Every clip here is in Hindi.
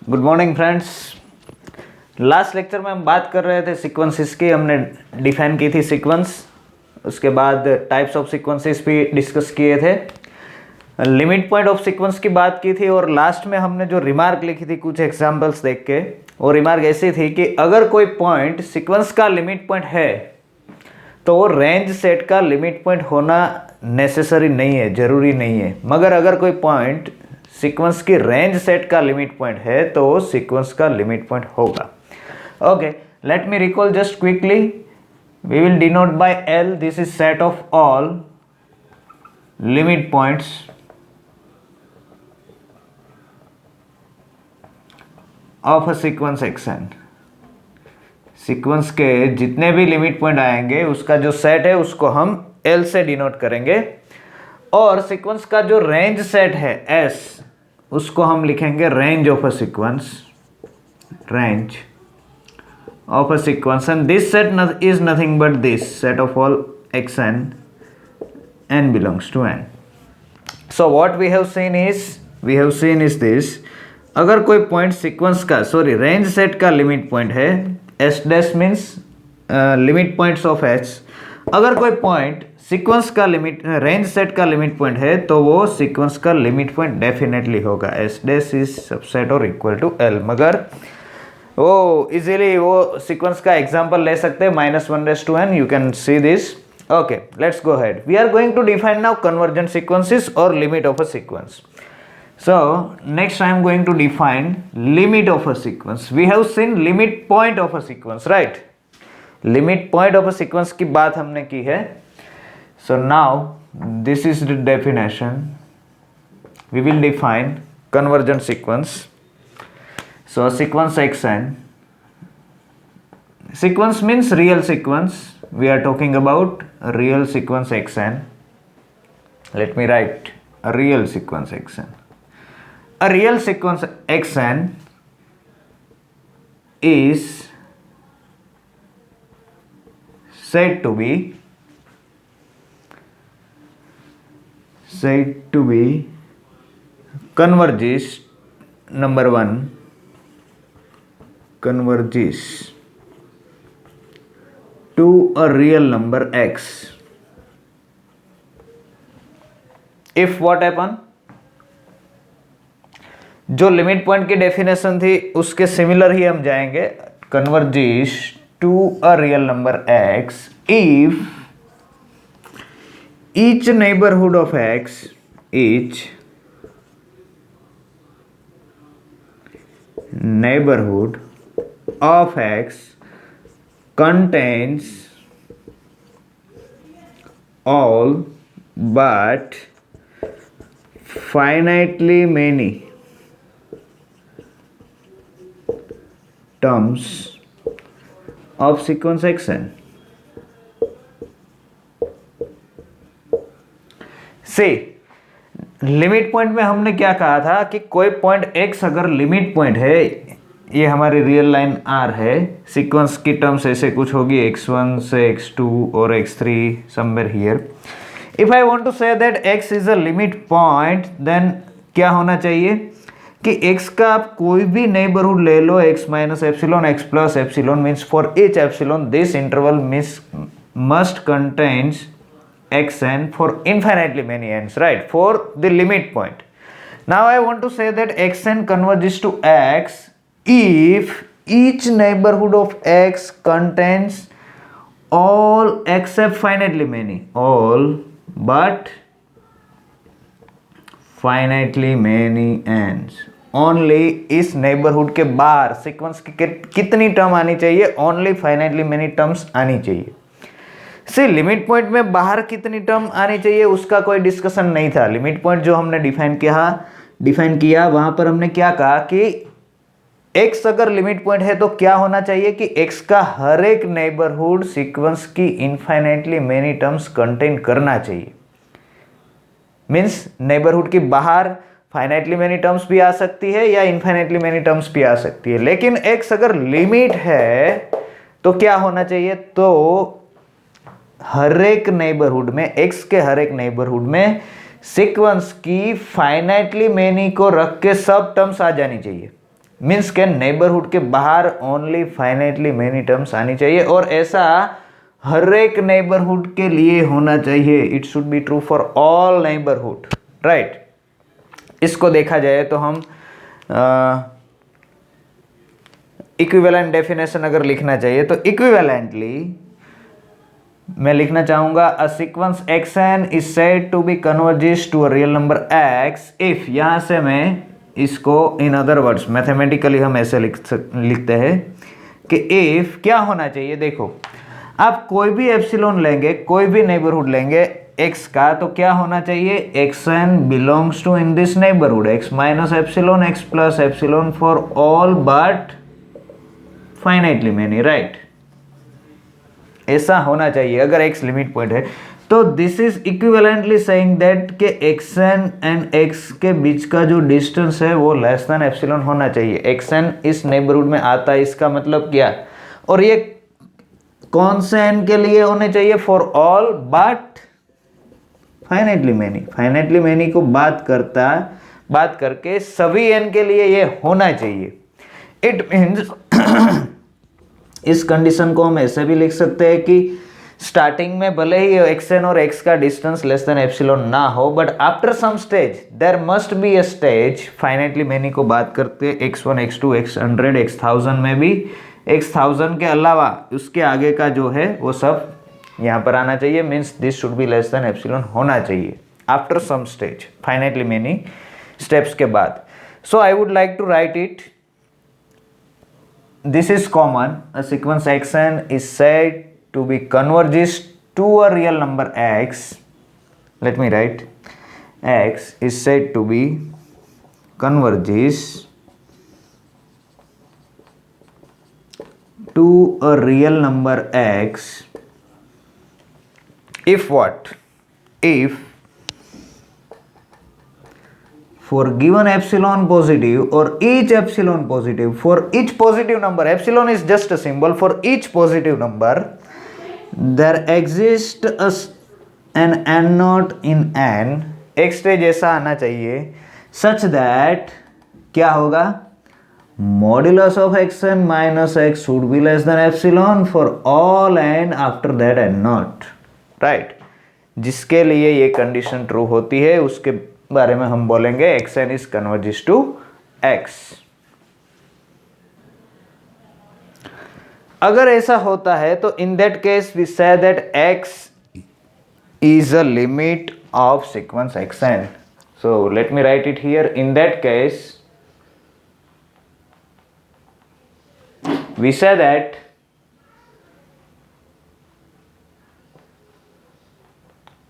Good morning friends. Last lecture में हम बात कर रहे थे सीक्वेंसेस की। हमने डिफाइन की थी सीक्वेंस, उसके बाद टाइप्स ऑफ सीक्वेंसेस भी डिस्कस किए थे, लिमिट पॉइंट ऑफ सीक्वेंस की बात की थी, और लास्ट में हमने जो रिमार्क लिखी थी कुछ एग्जांपल्स देख के, वो रिमार्क ऐसी थी कि अगर कोई पॉइंट सीक्वेंस का लिमिट पॉइंट है तो वो रेंज सेट का लिमिट पॉइंट होना नेसेसरी नहीं है, जरूरी नहीं है। मगर अगर कोई पॉइंट सीक्वेंस की रेंज सेट का लिमिट पॉइंट है तो वो सीक्वेंस का लिमिट पॉइंट होगा। Okay, let me recall just quickly. We will denote by L, this is set of all limit points of a sequence xn। Sequence के जितने भी लिमिट पॉइंट आएंगे उसका जो सेट है उसको हम L से डिनोट करेंगे, और सीक्वेंस का जो रेंज सेट है S, उसको हम लिखेंगे range of a sequence, range of a sequence, and this set is nothing but this set of all xn, n belongs to n. So what we have seen is this: अगर कोई पॉइंट सीक्वेंस का रेंज सेट का लिमिट पॉइंट है, S dash means limit points of H. अगर कोई पॉइंट सीक्वेंस का लिमिट रेंज सेट का लिमिट पॉइंट है तो वो सीक्वेंस का लिमिट पॉइंट डेफिनेटली होगा। एस डैश इज सबसेट और इक्वल टू एल। मगर वो इजीली वो सीक्वेंस का एग्जांपल ले सकते हैं, -1n, you can see this. Okay, let's go ahead. We are going to define now convergent sequences or limit of a sequence. So next I am going to define limit of a sequence. We have seen limit point of a sequence, right? Limit point of a sequence की बात हमने की है. So now this is the definition. We will define convergent sequence. So sequence xn. Sequence means real sequence. We are talking about a real sequence xn. Let me write a real sequence xn. A real sequence xn is said to be converges, number one, converges to a real number x if what happen, जो लिमिट पॉइंट की डेफिनेशन थी उसके सिमिलर ही हम जाएंगे। Converges to a real number x if each neighborhood of x, each neighborhood of x contains all but finitely many terms of sequence xn. से लिमिट पॉइंट में हमने क्या कहा था कि कोई पॉइंट x अगर लिमिट पॉइंट है, ये हमारी रियल लाइन R है, सीक्वेंस की टर्म्स ऐसे कुछ होगी x1 से x2 और x3 somewhere here. If I want to say that x is a limit point, then क्या होना चाहिए कि x का आप कोई भी नेबरहुड ले लो, x minus epsilon, x plus epsilon, means for each epsilon this interval must contains xn for infinitely many n's, right, for the limit point. Now I want to say that xn converges to x if each neighborhood of x contains all except finitely many, all but finitely many n's. Only इस नेबरहुड के बाहर सीक्वेंस की कितनी टर्म आनी चाहिए? ओनली फाइनाइटली मेनी टर्म्स आनी चाहिए। से लिमिट पॉइंट में बाहर कितनी टर्म आनी चाहिए उसका कोई डिस्कशन नहीं था। लिमिट पॉइंट जो हमने डिफाइन किया वहां पर हमने क्या कहा कि x अगर लिमिट पॉइंट है तो क्या होना चाहिए कि x का हर एक नेबरहुड सीक्वेंस की इनफाइनाइटली मेनी टर्म्स कंटेन करना चाहिए। मींस नेबरहुड के बाहर फाइनाइटली मेनी टर्म्स भी आ सकती है या इनफाइनाइटली मेनी टर्म्स भी आ सकती है, लेकिन x अगर लिमिट है तो क्या होना चाहिए? तो हर एक नेबरहुड में, x के हर एक नेबरहुड में सीक्वेंस की फाइनाइटली मेनी को रख के सब टर्म्स आ जानी चाहिए। मीन्स के नेबरहुड के बाहर ओनली फाइनाइटली मेनी टर्म्स आनी चाहिए, और ऐसा हर एक नेबरहुड के लिए होना चाहिए। It should be true for all neighbourhood, right. इसको देखा जाए तो हम इक्विवेलेंट डेफिनेशन अगर लिखना चाहिए तो इक्विवेलेंटली मैं लिखना चाहूंगा a sequence xn is said to be converges to a real number x if, यहां से मैं इसको इन अदर वर्ड्स मैथमेटिकली हम ऐसे लिखते हैं कि इफ क्या होना चाहिए। देखो, आप कोई भी एप्सिलॉन लेंगे, कोई भी नेबरहुड लेंगे x का, तो क्या होना चाहिए, xn belongs to in this neighbourhood, x minus epsilon x plus epsilon for all but finitely many, right. ऐसा होना चाहिए अगर x लिमिट पॉइंट है। तो this is equivalently saying that के xn एंड x के बीच का जो डिस्टेंस है वो लेस देन एप्सिलॉन होना चाहिए। xn इस नेबरहुड में आता है, इसका मतलब क्या, और ये कौन से n के लिए होने चाहिए, for all but finitely many. Finitely many को बात करके सभी n के लिए ये होना चाहिए। इट मीन्स इस कंडीशन को हम ऐसे भी लिख सकते हैं कि स्टार्टिंग में भले ही xn और x का डिस्टेंस लेस देन एप्सिलॉन ना हो, but after some stage there must be a stage, finitely many को बात करते x1 x2 x100 x1000 में भी, x1000 के अलावा उसके आगे का जो है वो सब यहाँ पर आना चाहिए। Means this should be less than epsilon होना चाहिए after some stage, finitely many steps के बाद। So I would like to write it, this is common, a sequence xn is said to be converges to a real number x. Let me write, x is said to be converges to a real number x if what, if for given epsilon positive or each epsilon positive, for each positive number, epsilon is just a symbol, for each positive number there exists an n naught in n, एक स्टेज ऐसा आना चाहिए such that क्या होगा, modulus of xn minus x should be less than epsilon for all n after that n naught, right। जिसके लिए ये कंडीशन ट्रू होती है उसके बारे में हम बोलेंगे xn is converges to x। अगर ऐसा होता है तो in that case we say that x is a limit of sequence xn। So let me write it here, in that case we say that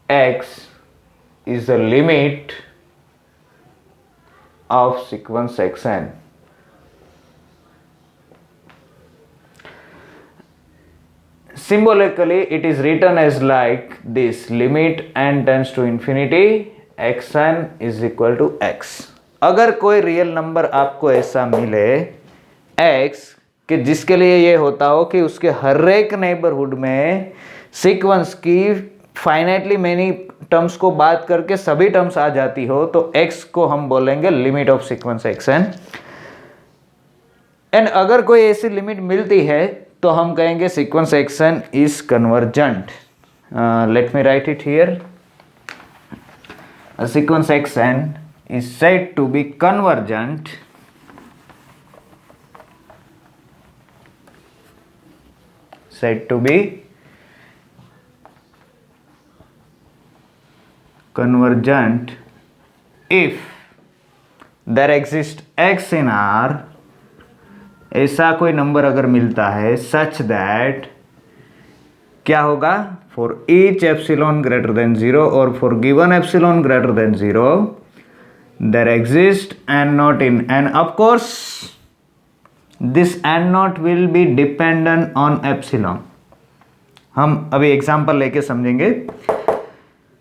x is the limit of sequence xn। Symbolically it is written as like this, limit n tends to infinity xn is equal to x। अगर कोई रियल नंबर आपको ऐसा मिले x कि जिसके लिए ये होता हो कि उसके हर एक नेबरहुड में सीक्वेंस की फाइनाइटली मेनी टर्म्स को बात करके सभी टर्म्स आ जाती हो, तो x को हम बोलेंगे limit of sequence xn। And अगर कोई ऐसी लिमिट मिलती है तो हम कहेंगे sequence xn is convergent. Let me write it here, sequence xn is said to be convergent if there exists x in R, ऐसा कोई नंबर अगर मिलता है सच दैट क्या होगा, for each epsilon greater than 0 और for given epsilon greater than 0 there exist n naught in n। Of course this n naught will be dependent on epsilon. हम अभी एग्जांपल लेके समझेंगे।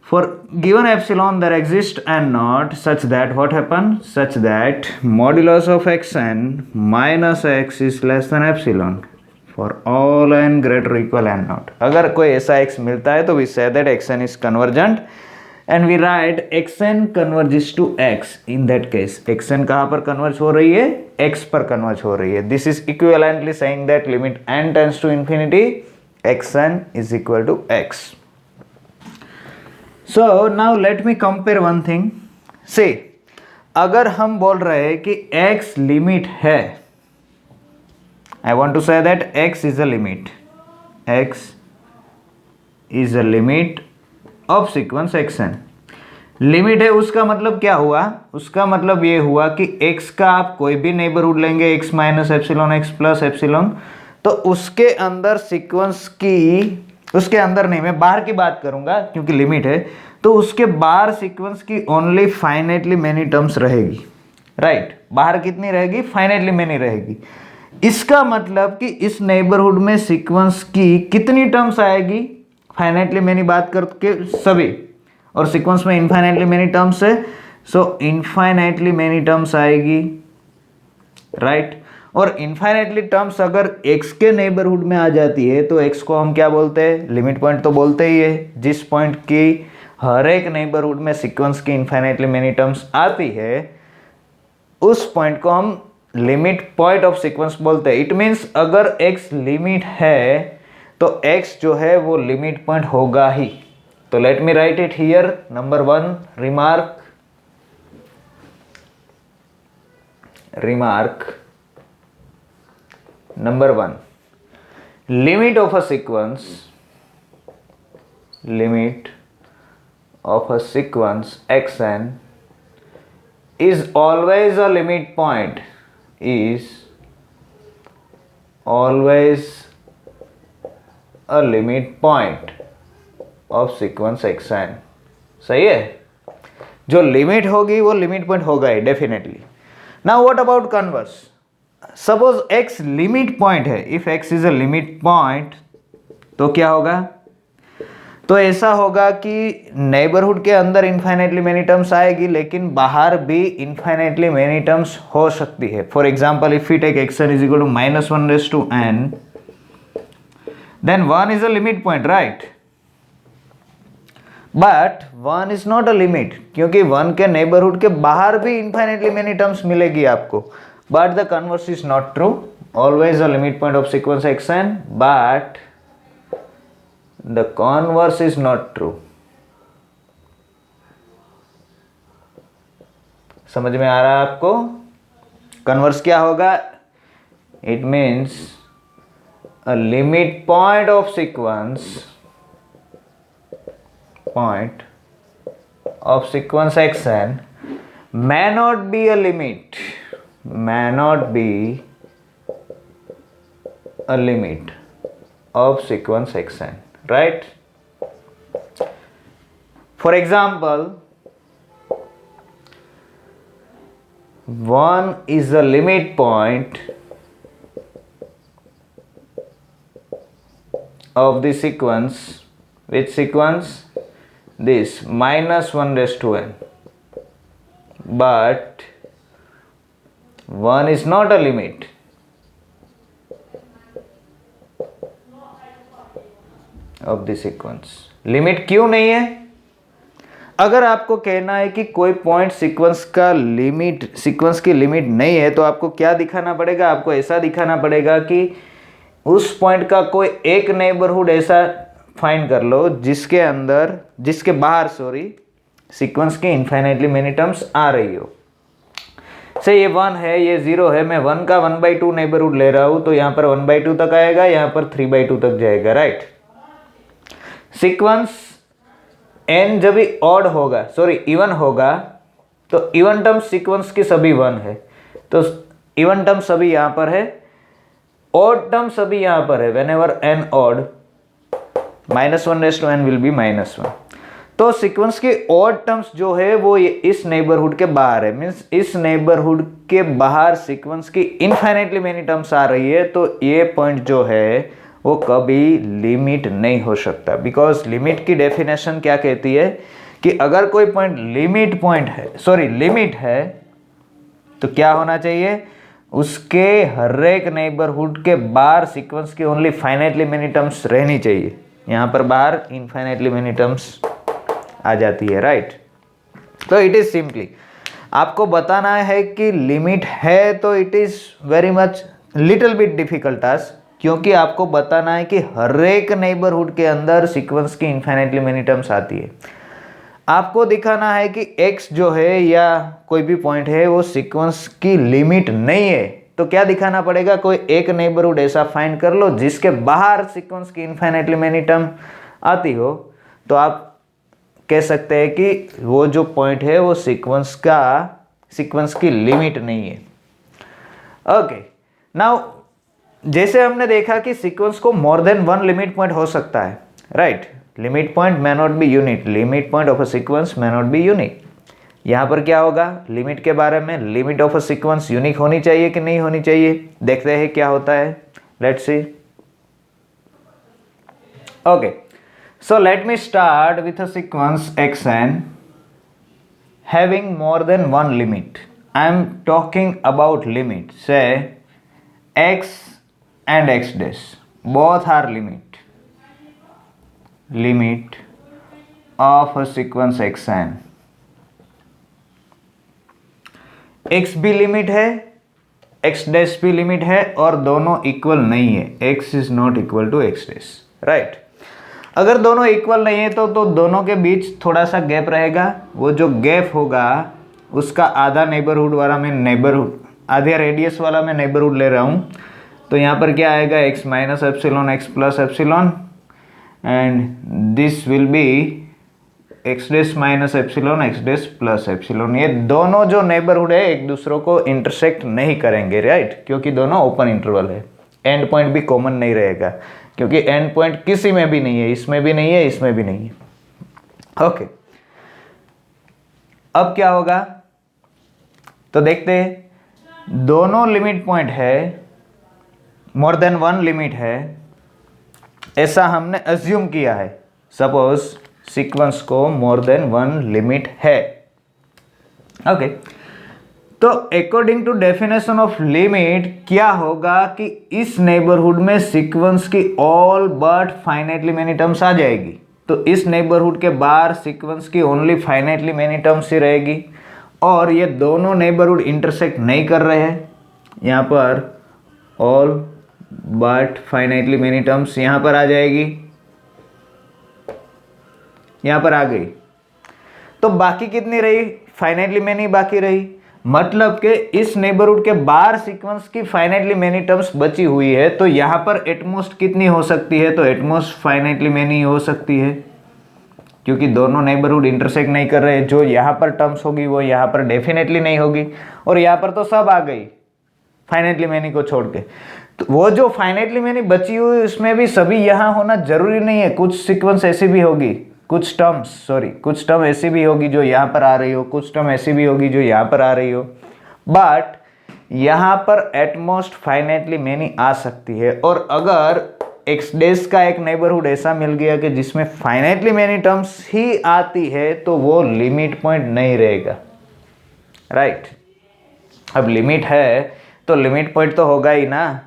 For given epsilon there exists n naught such that what happen, such that modulus of xn minus x is less than epsilon for all n greater or equal n naught। अगर कोई ऐसा x मिलता है तो we say that xn is convergent and we write xn converges to x। In that case xn कहाँ पर कन्वर्ज हो रही है, x पर कन्वर्ज हो रही है। This is equivalently saying that limit n tends to infinity xn is equal to x। So now let me compare one thing. Say अगर हम बोल रहे हैं कि x लिमिट है, I want to say that x is a limit, x is a limit of sequence xn। Limit है उसका मतलब क्या हुआ, उसका मतलब ये हुआ कि x का आप कोई भी नेबरहुड लेंगे, x minus epsilon x plus epsilon, तो उसके अंदर सीक्वेंस की, उसके अंदर नहीं, मैं बाहर की बात करूंगा क्योंकि लिमिट है, तो उसके बाहर सीक्वेंस की ओनली फाइनाइटली मेनी टर्म्स रहेगी, राइट। बाहर कितनी रहेगी, फाइनाइटली मेनी रहेगी। इसका मतलब कि इस नेबरहुड में सीक्वेंस की कितनी टर्म्स आएगी, फाइनाइटली मेनी बात करके सभी, और सीक्वेंस में इनफाइनाइटली मेनी टर्म्स है, सो इनफाइनाइटली मेनी टर्म्स आएगी, राइट। और इनफाइनाइटली टर्म्स अगर x के नेबरहुड में आ जाती है तो x को हम क्या बोलते हैं, लिमिट पॉइंट तो बोलते ही है। जिस पॉइंट की हर एक नेबरहुड में सीक्वेंस की इनफाइनाइटली मेनी टर्म्स आती है उस पॉइंट को हम लिमिट पॉइंट ऑफ सीक्वेंस बोलते हैं। इट मीन्स अगर x लिमिट है तो x जो है वो लिमिट पॉइंट होगा ही। तो late me write it here. Number 1 remark number 1, limit of a sequence xn is always a limit point, is always a limit point of sequence xn। सही है, जो लिमिट होगी वो लिमिट पॉइंट होगा ही definitely. Now what about converse, suppose x limit point है, if x is a limit point तो क्या होगा, तो ऐसा होगा कि नेबरहुड के अंदर इनफाइनाइटली मेनी टर्म्स आएगी लेकिन बाहर भी इनफाइनाइटली मेनी टर्म्स हो सकती है। For example if we take xn is equal to -1n, then 1 is a limit point, right, but 1 is not a limit, क्योंकि 1 के नेबरहुड के बाहर भी इनफाइनाइटली मेनी टर्म्स मिलेगी आपको। But the converse is not true, always a limit point of sequence xn, but the converse is not true। समझ में आ रहा है आपको, कन्वर्स क्या होगा, it means a limit point of sequence xn may not be a limit of sequence xn, right? For example, 1 is a limit point of the sequence, which sequence, this -1n, but 1 is not a limit of the sequence। Limit क्यों नहीं है, अगर आपको कहना है कि कोई पॉइंट सीक्वेंस का लिमिट, सीक्वेंस की लिमिट नहीं है, तो आपको क्या दिखाना पड़ेगा, आपको ऐसा दिखाना पड़ेगा कि उस पॉइंट का कोई एक नेबरहुड ऐसा फाइंड कर लो जिसके अंदर, जिसके बाहर सीक्वेंस की इनफाइनाइटली मेनी टर्म्स आ रही हो। से ये 1 है, ये 0 है, मैं 1 का 1/2 नेबरहुड ले रहा हूं तो यहाँ पर 1/2 तक आएगा, यहाँ पर 3/2 तक जाएगा, राइट। सीक्वेंस n जब भी ऑड होगा, इवन होगा, तो इवन टर्म्स सीक्वेंस की सभी 1 है, तो इवन टर्म सभी यहाँ पर है, ऑड टर्म सभी यहाँ पर है। Whenever n odd, -1n will be -1। तो सीक्वेंस के ऑड टर्म्स जो है वो ये इस नेबरहुड के बाहर है, मीन्स इस नेबरहुड के बाहर सीक्वेंस की इनफाइनाइटली मेनी टर्म्स आ रही है, तो ये पॉइंट जो है वो कभी लिमिट नहीं हो सकता। बिकॉज लिमिट की डेफिनेशन क्या कहती है कि अगर कोई पॉइंट लिमिट है तो क्या होना चाहिए, उसके हर एक नेबरहुड के बाहर सीक्वेंस की ओनली फाइनाइटली मेनी टर्म्स रहनी चाहिए। यहाँ पर बाहर इनफाइनाइटली मेनी टर्म्स आ जाती है, राइट। तो इट इज़ सिंपली आपको बताना है कि लिमिट है, तो it is very much little bit difficult task, क्योंकि आपको बताना है कि हर एक नेबरहुड के अंदर सीक्वेंस की इन्फिनिटली मेनी टर्म्स आती है। आपको दिखाना है कि x जो है या कोई भी पॉइंट है वो सीक्वेंस की लिमिट नहीं है। तो क्या दिखाना पड़ेगा, कोई एक नेबरहुड ऐसा फाइंड कर लो जिसके बाहर सीक्वेंस की इन्फिनिटली मेनी टर्म आती हो, तो आप कह सकते हैं कि वो जो पॉइंट है वो सीक्वेंस की लिमिट नहीं है। ओके, नाउ जैसे हमने देखा कि सीक्वेंस को more than one limit point हो सकता है, right. Limit point may not be unique, limit point of a sequence may not be unique। यहाँ पर क्या होगा, लिमिट के बारे में, limit of a sequence unique होनी चाहिए कि नहीं होनी चाहिए, देखते हैं क्या होता है। Let's see. Okay, so let me start with a sequence xn having more than one limit. I am talking about limit, say x and x dash both are limit of a sequence xn। x भी लिमिट है, x डैश भी लिमिट है, और दोनों इक्वल नहीं है, x is not equal to x dash, right. अगर दोनों इक्वल नहीं है तो दोनों के बीच थोड़ा सा गैप रहेगा। वो जो गैप होगा उसका आधा नेबरहुड वाला मैं नेबरहुड, आधे रेडियस वाला मैं नेबरहुड ले रहा हूँ। तो यहाँ पर क्या आएगा, x minus epsilon x plus epsilon, and this will be x dash minus epsilon x dash plus epsilon. ये दोनों जो नेबरहुड है एक दूसरों को इंटरसेक्ट नहीं करेंगे, राइट, क्योंकि दोनों ओपन इंटरवल है। एंड पॉइंट भी कॉमन नहीं रहेगा, क्योंकि एंड पॉइंट किसी में भी नहीं है, इसमें भी नहीं है, इसमें भी नहीं है। ओके, अब क्या होगा तो देखते हैं। दोनों लिमिट पॉइंट है, मोर देन वन लिमिट है, ऐसा हमने अज्यूम किया है। सपोज सीक्वेंस को मोर देन वन लिमिट है। ओके, तो according to definition of limit क्या होगा कि इस नेबरहुड में सीक्वेंस की all but finitely many terms आ जाएगी। तो इस नेबरहुड के बाहर सीक्वेंस की ओनली फाइनाइटली मेनी टर्म्स ही रहेगी, और ये दोनों नेबरहुड इंटरसेक्ट नहीं कर रहे हैं। यहाँ पर all but finitely many terms यहाँ पर आ जाएगी, यहाँ पर आ गई। तो बाकी कितनी रही, फाइनाइटली मेनी बाकी रही। मतलब कि इस नेबरहुड के बाहर सीक्वेंस की फाइनाइटली मेनी टर्म्स बची हुई है। तो यहाँ पर एटमोस्ट कितनी हो सकती है, तो एटमोस्ट फाइनाइटली मेनी हो सकती है, क्योंकि दोनों नेबरहुड इंटरसेक्ट नहीं कर रहे। जो यहाँ पर टर्म्स होगी वो यहाँ पर डेफिनेटली नहीं होगी, और यहाँ पर तो सब आ गई फाइनाइटली मेनी को छोड़ के। तो वो जो फाइनाइटली मेनी बची हुई उसमें भी सभी यहाँ होना जरूरी नहीं है। कुछ सीक्वेंस ऐसी भी होगी, कुछ टर्म ऐसी भी होगी जो यहाँ पर आ रही हो, कुछ टर्म ऐसी भी होगी जो यहाँ पर आ रही हो, बट यहाँ पर एटमोस्ट फाइनाइटली मेनी आ सकती है। और अगर एक्स डैश का एक नेबरहुड ऐसा मिल गया कि जिसमें फाइनाइटली मेनी टर्म्स ही आती है, तो वो लिमिट पॉइंट नहीं रहेगा, राइट। अब लिमिट है तो लिमिट पॉइंट तो होगा ही ना,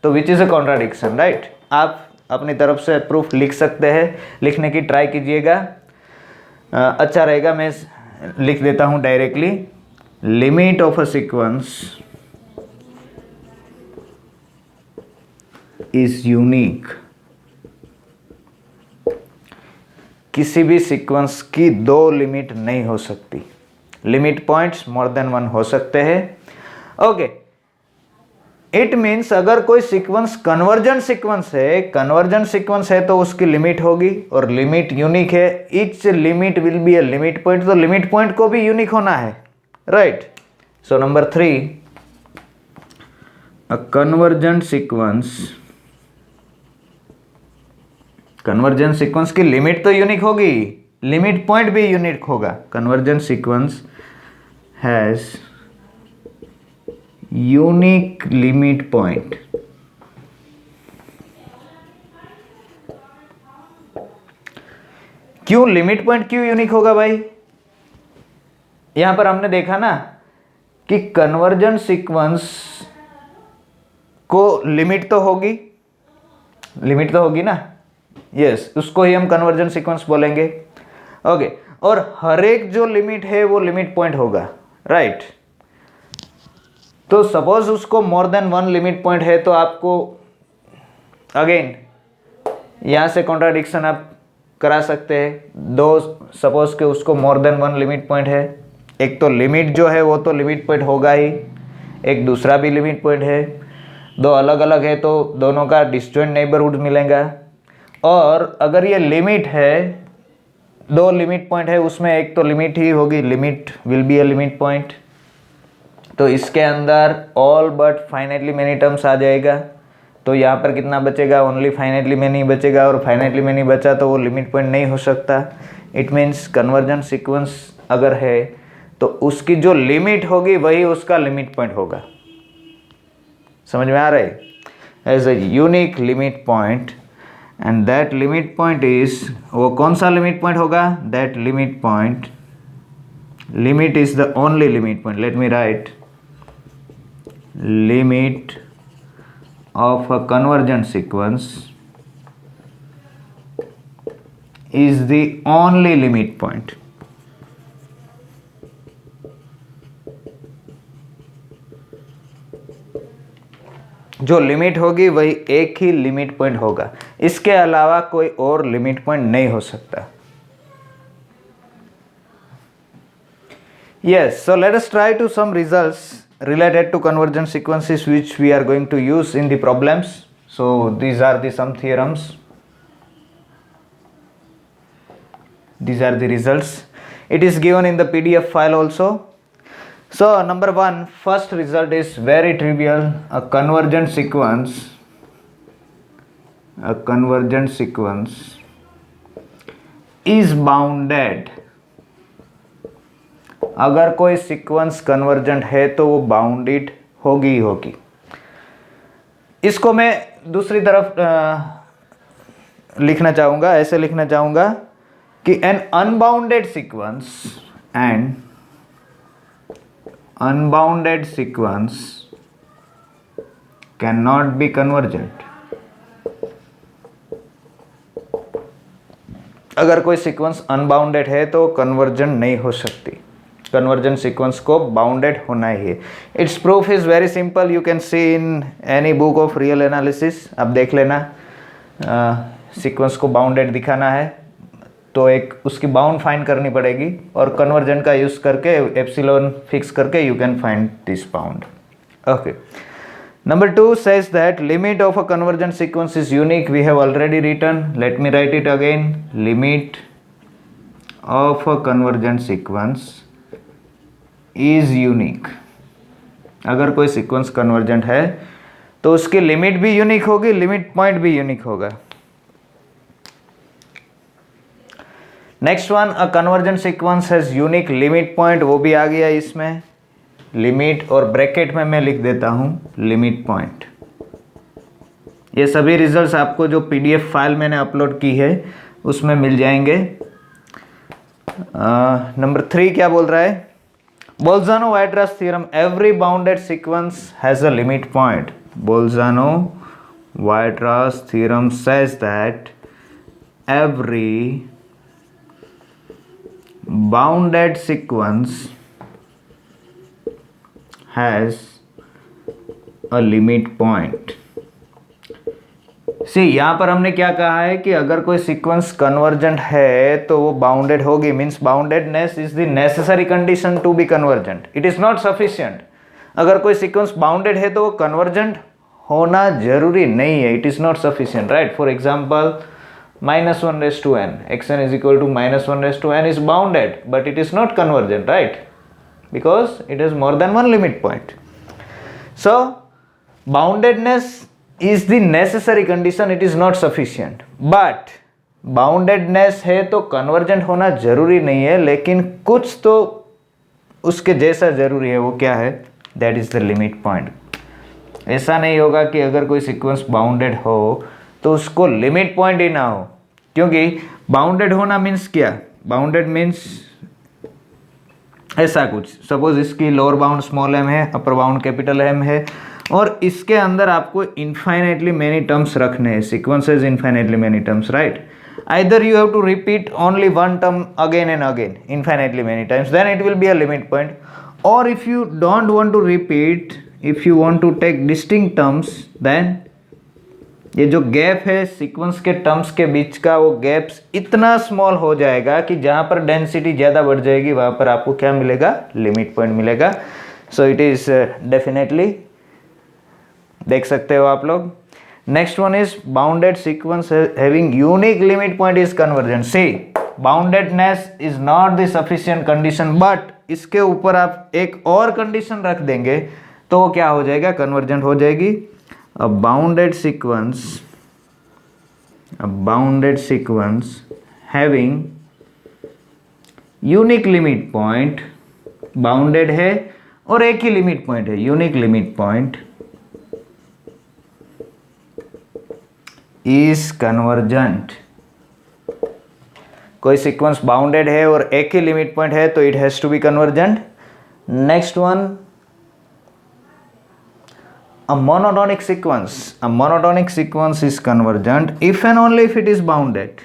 तो which is a contradiction, right. आप अपनी तरफ से प्रूफ लिख सकते हैं, लिखने की ट्राई कीजिएगा, अच्छा रहेगा। मैं लिख देता हूं directly, limit of a sequence is unique. किसी भी सीक्वेंस की दो लिमिट नहीं हो सकती, लिमिट पॉइंट्स मोर देन वन हो सकते हैं। ओके, इट मीन्स अगर कोई सीक्वेंस कन्वर्जेंट सीक्वेंस है तो उसकी लिमिट होगी, और लिमिट यूनिक है, etch limit will be a limit point. तो लिमिट पॉइंट को भी यूनिक होना है, right. So number 3, a convergent sequence की लिमिट तो यूनिक होगी, लिमिट पॉइंट भी यूनिक होगा। Convergent sequence has unique limit point. क्यों लिमिट पॉइंट क्यों यूनिक होगा भाई? यहां पर हमने देखा ना कि कन्वर्जेंट सीक्वेंस को लिमिट तो होगी ना, यस, उसको ही हम कन्वर्जेंट सीक्वेंस बोलेंगे। ओके, और हर एक जो लिमिट है वो लिमिट पॉइंट होगा, राइट। तो सपोज उसको मोर देन वन लिमिट पॉइंट है तो आपको अगेन यहाँ से कॉन्ट्राडिक्शन आप करा सकते हैं। दो सपोज के उसको मोर देन वन लिमिट पॉइंट है, एक तो लिमिट जो है वो तो लिमिट पॉइंट होगा ही, एक दूसरा भी लिमिट पॉइंट है, दो अलग अलग है तो दोनों का डिस्जॉइंट नेबरहुड मिलेगा। और अगर ये लिमिट है, दो लिमिट पॉइंट है, उसमें एक तो लिमिट ही होगी, limit will be a limit point, तो इसके अंदर all but finitely many terms आ जाएगा। तो यहाँ पर कितना बचेगा, ओनली फाइनाइटली मेनी बचेगा, और फाइनाइटली मेनी बचा तो वो लिमिट पॉइंट नहीं हो सकता। इट मीन्स कन्वर्जन सीक्वेंस अगर है तो उसकी जो लिमिट होगी वही उसका लिमिट पॉइंट होगा। समझ में आ रहा है? As a unique limit point, and that limit point is, वो कौन सा लिमिट पॉइंट होगा? That limit point, limit is the only limit point, let me write, limit of a convergent sequence is the only limit point. जो लिमिट होगी वही एक ही लिमिट पॉइंट होगा, इसके अलावा कोई और लिमिट पॉइंट नहीं हो सकता। Yes, so let us try to some results related to convergent sequences which we are going to use in the problems. So these are the some theorems. These are the results. It is given in the PDF file also. So number one, first result is very trivial. A convergent sequence is bounded. अगर कोई सीक्वेंस कन्वर्जेंट है तो वो बाउंडेड होगी ही होगी। इसको मैं दूसरी तरफ लिखना चाहूँगा, ऐसे लिखना चाहूँगा कि an unbounded sequence can not be convergent. अगर कोई सीक्वेंस अनबाउंडेड है तो कन्वर्जेंट नहीं हो सकती, कन्वर्जेंट सीक्वेंस को बाउंडेड होना ही है। It's proof is very simple, you can see in any book of real analysis. आप देख लेना, सीक्वेंस को बाउंडेड दिखाना है तो एक उसकी बाउंड फाइंड करनी पड़ेगी, और कन्वर्जेंट का यूज करके एप्सिलॉन फिक्स करके you can find this bound. Okay, number 2 says that limit of a convergent sequence is unique. We have already written, let me write it again. Limit of a convergent sequence is unique. अगर कोई सीक्वेंस कन्वर्जेंट है तो उसकी लिमिट भी यूनिक होगी, लिमिट पॉइंट भी यूनिक होगा। Next one, a convergent sequence has unique limit point, वो भी आ गया इसमें, लिमिट और ब्रैकेट में मैं लिख देता हूं लिमिट पॉइंट। ये सभी रिजल्ट्स आपको जो PDF फाइल मैंने अपलोड की है उसमें मिल जाएंगे। नंबर 3 क्या बोल रहा है? Bolzano-Weierstrass theorem, every bounded sequence has a limit point. Bolzano-Weierstrass theorem says that every bounded sequence has a limit point. सी यहाँ पर हमने क्या कहा है कि अगर कोई सीक्वेंस कन्वर्जेंट है तो वो बाउंडेड होगी, means boundedness is the necessary condition to be convergent, it is not sufficient. अगर कोई सीक्वेंस बाउंडेड है तो वो कन्वर्जेंट होना जरूरी नहीं है, it is not sufficient, right. For example -1n, xn is equal to -1n is bounded but it is not convergent, right, because it has more than one limit point. So boundedness is the necessary condition, it is not sufficient, but boundedness है तो कन्वर्जेंट होना जरूरी नहीं है, लेकिन कुछ तो उसके जैसा जरूरी है। वो क्या है? That is the limit point. ऐसा नहीं होगा कि अगर कोई सीक्वेंस बाउंडेड हो तो उसको लिमिट पॉइंट ही ना हो, क्योंकि बाउंडेड होना मीन्स क्या? बाउंडेड मीन्स ऐसा कुछ, सपोज इसकी लोअर बाउंड स्मॉल m है, अपर बाउंड कैपिटल M है, और इसके अंदर आपको इनफाइनाइटली मेनी टर्म्स रखने हैं, sequences infinitely many terms, right. either you have to repeat only one term again and again infinitely many times, then it will be a limit point. Or if you don't want to repeat, if you want to take distinct terms, then ये जो गैप है सीक्वेंस के टर्म्स के बीच का, वो गैप्स इतना स्मॉल हो जाएगा कि जहाँ पर डेंसिटी ज़्यादा बढ़ जाएगी वहाँ पर आपको क्या मिलेगा, लिमिट पॉइंट मिलेगा. सो इट इज़ डेफिनेटली, देख सकते हो आप लोग. Next one is bounded sequence having unique limit point is convergent. See, boundedness is not the sufficient condition, but इसके ऊपर आप एक और कंडीशन रख देंगे तो वो क्या हो जाएगा, कन्वर्जेंट हो जाएगी. A bounded sequence having unique limit point, bounded है और एक ही लिमिट पॉइंट है, unique limit point, is convergent. कोई सीक्वेंस बाउंडेड है और एक ही लिमिट पॉइंट है तो it has to be convergent. Next one, a monotonic sequence is convergent if and only if it is bounded.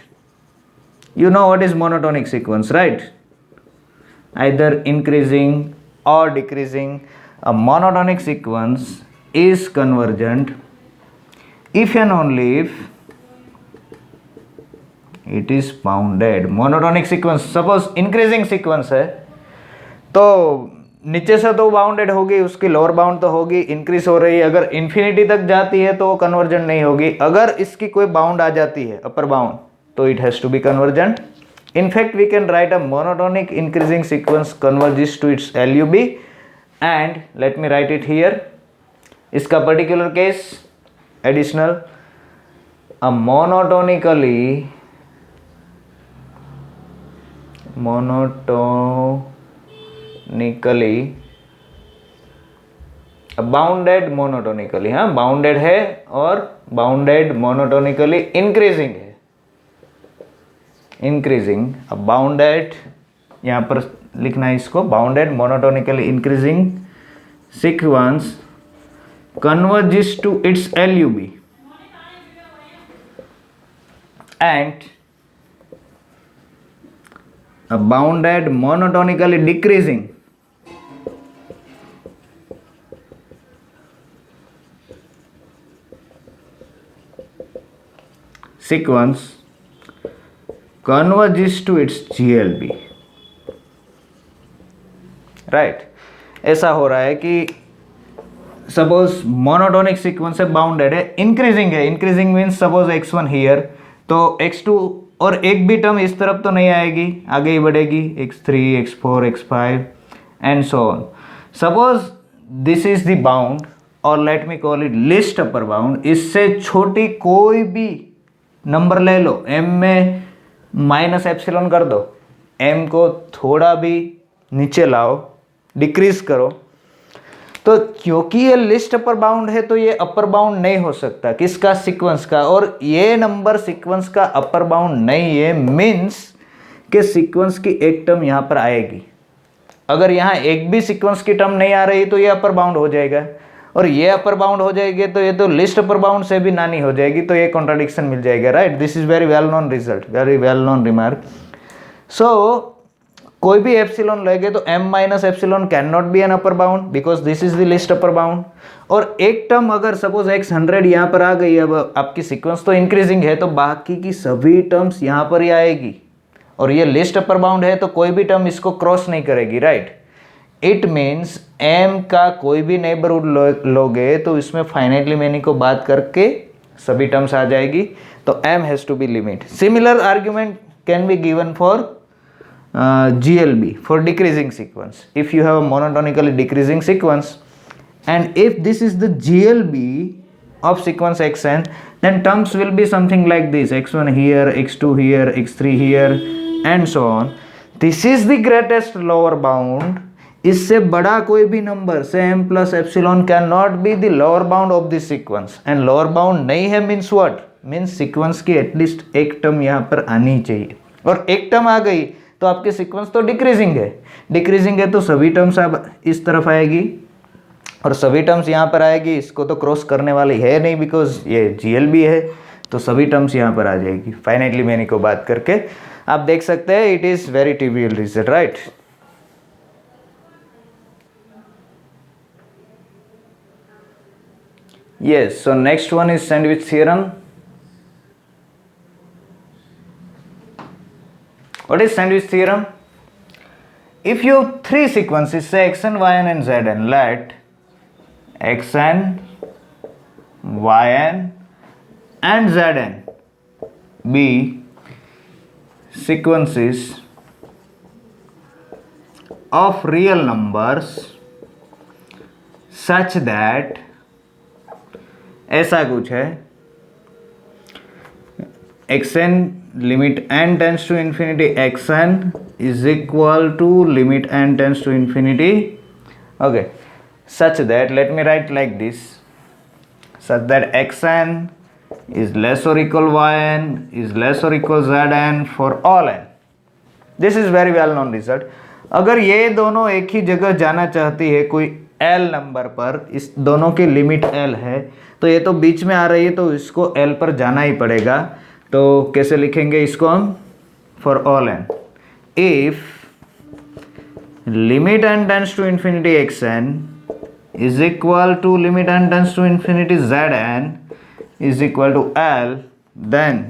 You know what is monotonic sequence, right? Either increasing or decreasing. A monotonic sequence is convergent if and only if it is bounded. Monotonic sequence, suppose increasing sequence है तो नीचे से तो बाउंडेड होगी, उसकी लोअर बाउंड तो होगी, इंक्रीज हो रही है. अगर इन्फिनिटी तक जाती है तो वो कन्वर्जेंट नहीं होगी. अगर इसकी कोई बाउंड आ जाती है, अपर बाउंड, तो it has to be convergent. In fact we can write a monotonic increasing sequence converges to its LUB, and let me write it here. इसका particular case additional, a monotonically bounded monotonically, हाँ बाउंडेड है और बाउंडेड मोनोटोनिकली इंक्रीजिंग है, इंक्रीजिंग. अब बाउंडेड, यहाँ पर लिखना है इसको, bounded monotonically increasing sequence converges to its LUB and a bounded monotonically decreasing sequence converges to its GLB. Right, ऐसा हो रहा है कि सपोज मोनोटोनिक सीक्वेंस है, बाउंडेड है, इंक्रीजिंग है. Increasing means suppose x1 here, तो x2 और एक भी टर्म इस तरफ तो नहीं आएगी, आगे ही बढ़ेगी, x3, x4, x5 and so on. Suppose this is the bound, और let me call it least upper bound. इससे छोटी कोई भी नंबर ले लो, m में माइनस एप्सिलॉन कर दो, m को थोड़ा भी नीचे लाओ, डिक्रीज करो, तो क्योंकि ये लिस्ट अपर बाउंड है तो ये अपर बाउंड नहीं हो सकता किसका, सीक्वेंस का. और ये नंबर सीक्वेंस का अपर बाउंड नहीं है, मीन्स कि सीक्वेंस की एक टर्म यहाँ पर आएगी. अगर यहाँ एक भी सीक्वेंस की टर्म नहीं आ रही तो ये अपर बाउंड हो जाएगा, और ये अपर बाउंड हो जाएगी तो ये तो लिस्ट अपर बाउंड से भी नानी हो जाएगी, तो ये कॉन्ट्राडिक्शन मिल जाएगा. Right, this is very well known result, very well known remark. सो कोई भी एप्सिलॉन लेंगे तो m minus epsilon can not be an upper bound because this is the least upper bound. और एक टर्म अगर सपोज x100 यहाँ पर आ गई, अब आपकी सीक्वेंस तो इंक्रीजिंग है तो बाकी की सभी टर्म्स यहाँ पर ही आएगी, और ये लिस्ट अपर बाउंड है तो कोई भी टर्म इसको क्रॉस नहीं करेगी. राइट, इट मीन्स m का कोई भी नेबरहुड लोगे तो इसमें फाइनाइटली मैनी को बात करके सभी टर्म्स आ जाएगी, तो m has to be limit. Similar argument can be given for GLB, for decreasing sequence. If you have a monotonically decreasing sequence, and if this is the GLB of sequence xn, then terms will be something like this: x1 here, x2 here, x3 here, and so on. This is the greatest lower bound. इससे बड़ा कोई भी नंबर से m plus epsilon cannot be the lower bound of this sequence. And lower bound नहीं है means what? Means sequence की at least एक टर्म यहाँ पर आनी चाहिए, और एक टर्म आ गई तो आपकी सीक्वेंस तो डिक्रीजिंग है. डिक्रीजिंग है तो सभी टर्म्स अब इस तरफ आएगी और सभी टर्म्स यहाँ पर आएगी, इसको तो क्रॉस करने वाली है नहीं बिकॉज ये GLB है. तो सभी टर्म्स यहाँ पर आ जाएगी फाइनाइटली मैनी को बात करके। आप देख सकते हैं it is very trivial result, right. Yes, so next one is sandwich theorem. What is sandwich theorem? If you have three sequences, say xn, yn and zn, let xn, yn and zn be sequences of real numbers such that ऐसा कुछ है xn limit n tends to infinity xn is equal to limit n tends to infinity, okay, such that, let me write like this, such that xn is less or equal yn is less or equal zn for all n. This is very well known result. अगर ये दोनों एक ही जगह जाना चाहती है कोई L नंबर पर, इस दोनों की लिमिट L है, तो ये तो बीच में आ रही है तो इसको L पर जाना ही पड़ेगा। तो कैसे लिखेंगे इसको हम? For all n, if limit n tends to infinity xn is equal to limit n tends to infinity zn is equal to L, then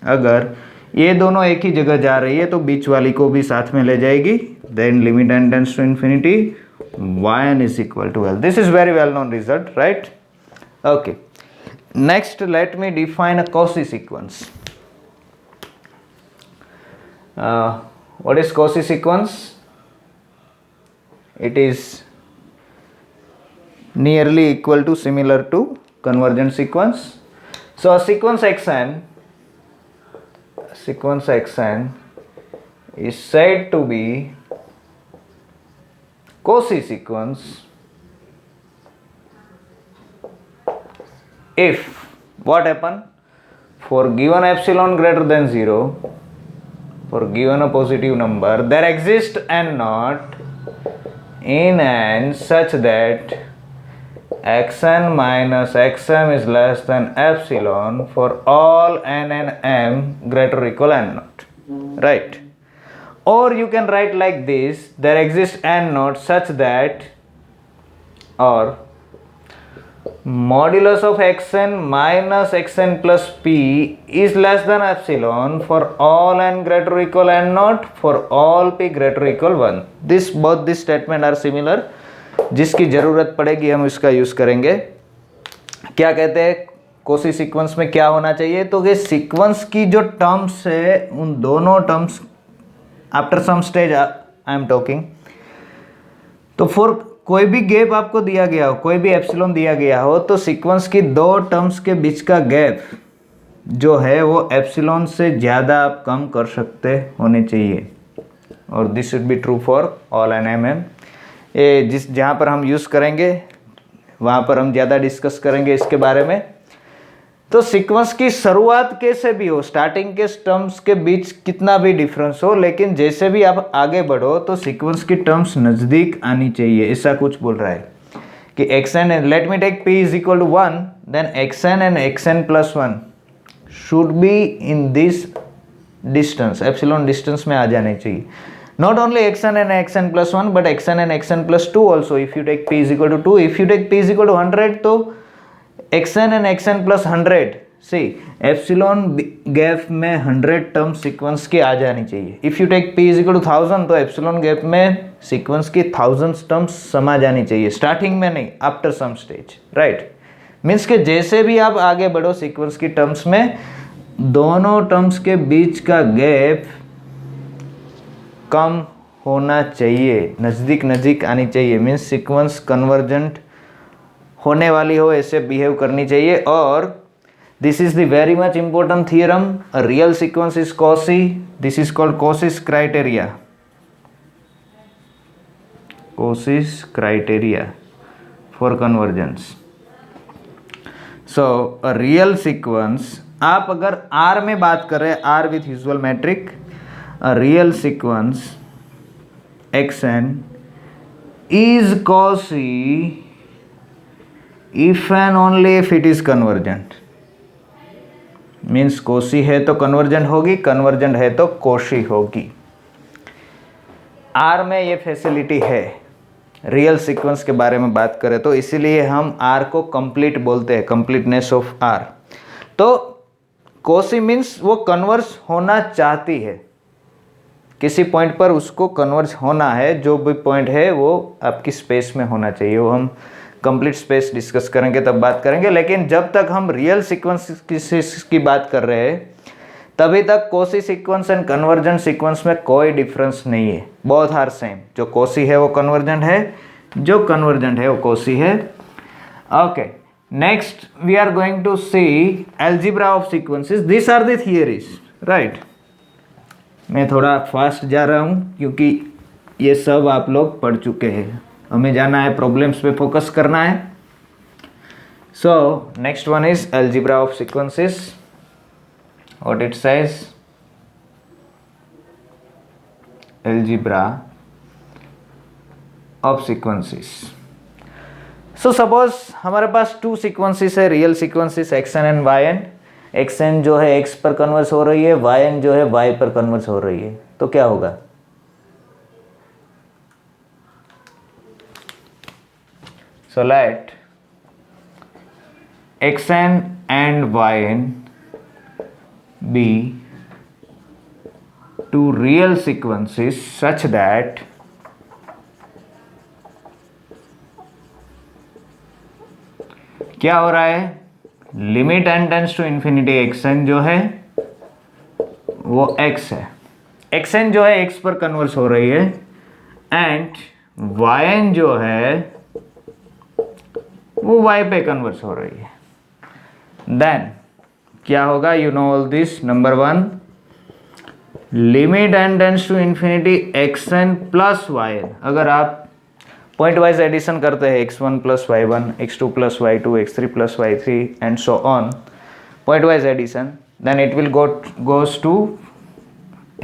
अगर ये दोनों एक ही जगह जा रही है तो बीच वाली को भी साथ में ले जाएगी, then limit n tends to infinity yn is equal to L. This is very well known result, right? Okay. Next, let me define a Cauchy sequence. What is Cauchy sequence? It is nearly equal to, similar to convergent sequence. So a sequence xn is said to be Cauchy sequence if what happen? For given epsilon greater than 0, for given a positive number, there exists n naught in n such that xn minus xm is less than epsilon for all n and m greater or equal n naught, right? Or you can write like this, there exists n naught such that, or modulus of xn minus xn plus p is less than epsilon for all n greater or equal n naught for all p greater or equal 1. Both this statement are similar. जिसकी ज़रूरत पड़ेगी हम इसका यूज़ करेंगे। क्या कहते हैं कोसी सीक्वेंस में क्या होना चाहिए? तो ये सीक्वेंस की जो टर्म्स है उन दोनों terms, after some stage I am talking, तो फॉर कोई भी गैप आपको दिया गया हो, कोई भी एप्सिलॉन दिया गया हो, तो सीक्वेंस की दो टर्म्स के बीच का गैप जो है वो एप्सिलॉन से ज़्यादा आप कम कर सकते होने चाहिए, और this should be true for all n m m. ये जहाँ पर हम यूज़ करेंगे वहाँ पर हम ज़्यादा डिस्कस करेंगे इसके बारे में। तो सीक्वेंस की शुरुआत कैसे भी हो, स्टार्टिंग के टर्म्स के बीच कितना भी डिफरेंस हो, लेकिन जैसे भी आप आगे बढ़ो तो सीक्वेंस की टर्म्स नज़दीक आनी चाहिए, ऐसा कुछ बोल रहा है कि xn, let me take p is equal to 1, then xn and xn plus 1 should be in this distance, epsilon distance में आ जाने चाहिए। Not only xn and xn plus 1 but xn and xn plus 2 also. If you take p is equal to 2, if you take p is equal to 100, तो xn and xn plus 100, see epsilon gap में 100 टर्म सीक्वेंस की आ जानी चाहिए। If you take p is equal to 1000, तो एप्सिलॉन गैप में सीक्वेंस की 1000 टर्म्स समा जानी चाहिए, स्टार्टिंग में नहीं, after some stage, right. Means के जैसे भी आप आगे बढ़ो सीक्वेंस की टर्म्स में, दोनों टर्म्स के बीच का गैप कम होना चाहिए, नज़दीक नज़दीक आनी चाहिए, मीन्स सीक्वेंस कन्वर्जेंट होने वाली हो, ऐसे बिहेव करनी चाहिए। और this is the very much important theorem, a real sequence is Cauchy, this is called Cauchy's criteria, Cauchy's criteria for convergence. So a real sequence, आप अगर R में बात करें, R with usual metric, a real sequence xn is Cauchy if and only if it is convergent. Means Kosi है तो कन्वर्जेंट होगी, कन्वर्जेंट है तो कोशी होगी। आर में ये फैसिलिटी है। रियल सीक्वेंस के बारे में बात करें तो इसीलिए हम आर को कंप्लीट बोलते हैं, कंप्लीटनेस ऑफ आर। तो कोसी मीन्स वो कन्वर्ज होना चाहती है, किसी पॉइंट पर उसको कन्वर्ज होना है, जो भी पॉइंट है वो आपकी स्पेस में होना चाहिए। वो हम कंप्लीट स्पेस डिस्कस करेंगे तब बात करेंगे, लेकिन जब तक हम रियल सीक्वेंस की बात कर रहे हैं तभी तक Kosi sequence and convergent sequence में कोई डिफरेंस नहीं है, बोथ आर सेम। जो कोसी है वो कन्वर्जेंट है, जो कन्वर्जेंट है वो कोसी है। Okay, next we are going to see algebra of sequences. This are the theories, right. मैं थोड़ा फास्ट जा रहा हूँ क्योंकि ये सब आप लोग पढ़ चुके हैं, हमें जाना है, प्रॉब्लम्स पे फोकस करना है। So next one is algebra of sequences. What it says, algebra of sequences. So suppose हमारे पास टू सीक्वेंसेस है, real sequences xn and yn। xn जो है x पर कन्वर्स हो रही है, yn जो है y पर कन्वर्स हो रही है, तो क्या होगा? So let xn and yn be two real sequences such that क्या हो रहा है, limit n tends to infinity xn जो है वो x है, xn जो है x पर कन्वर्स हो रही है, एंड yn जो है वो y पे कन्वर्स हो रही है। देन क्या होगा? You know all this. Number one, limit n tends to infinity xn plus yn। अगर आप पॉइंट वाइज एडिशन करते हैं x1 plus y1, x2 plus y2, x3 plus y3 and so on, pointwise addition, then it will goes to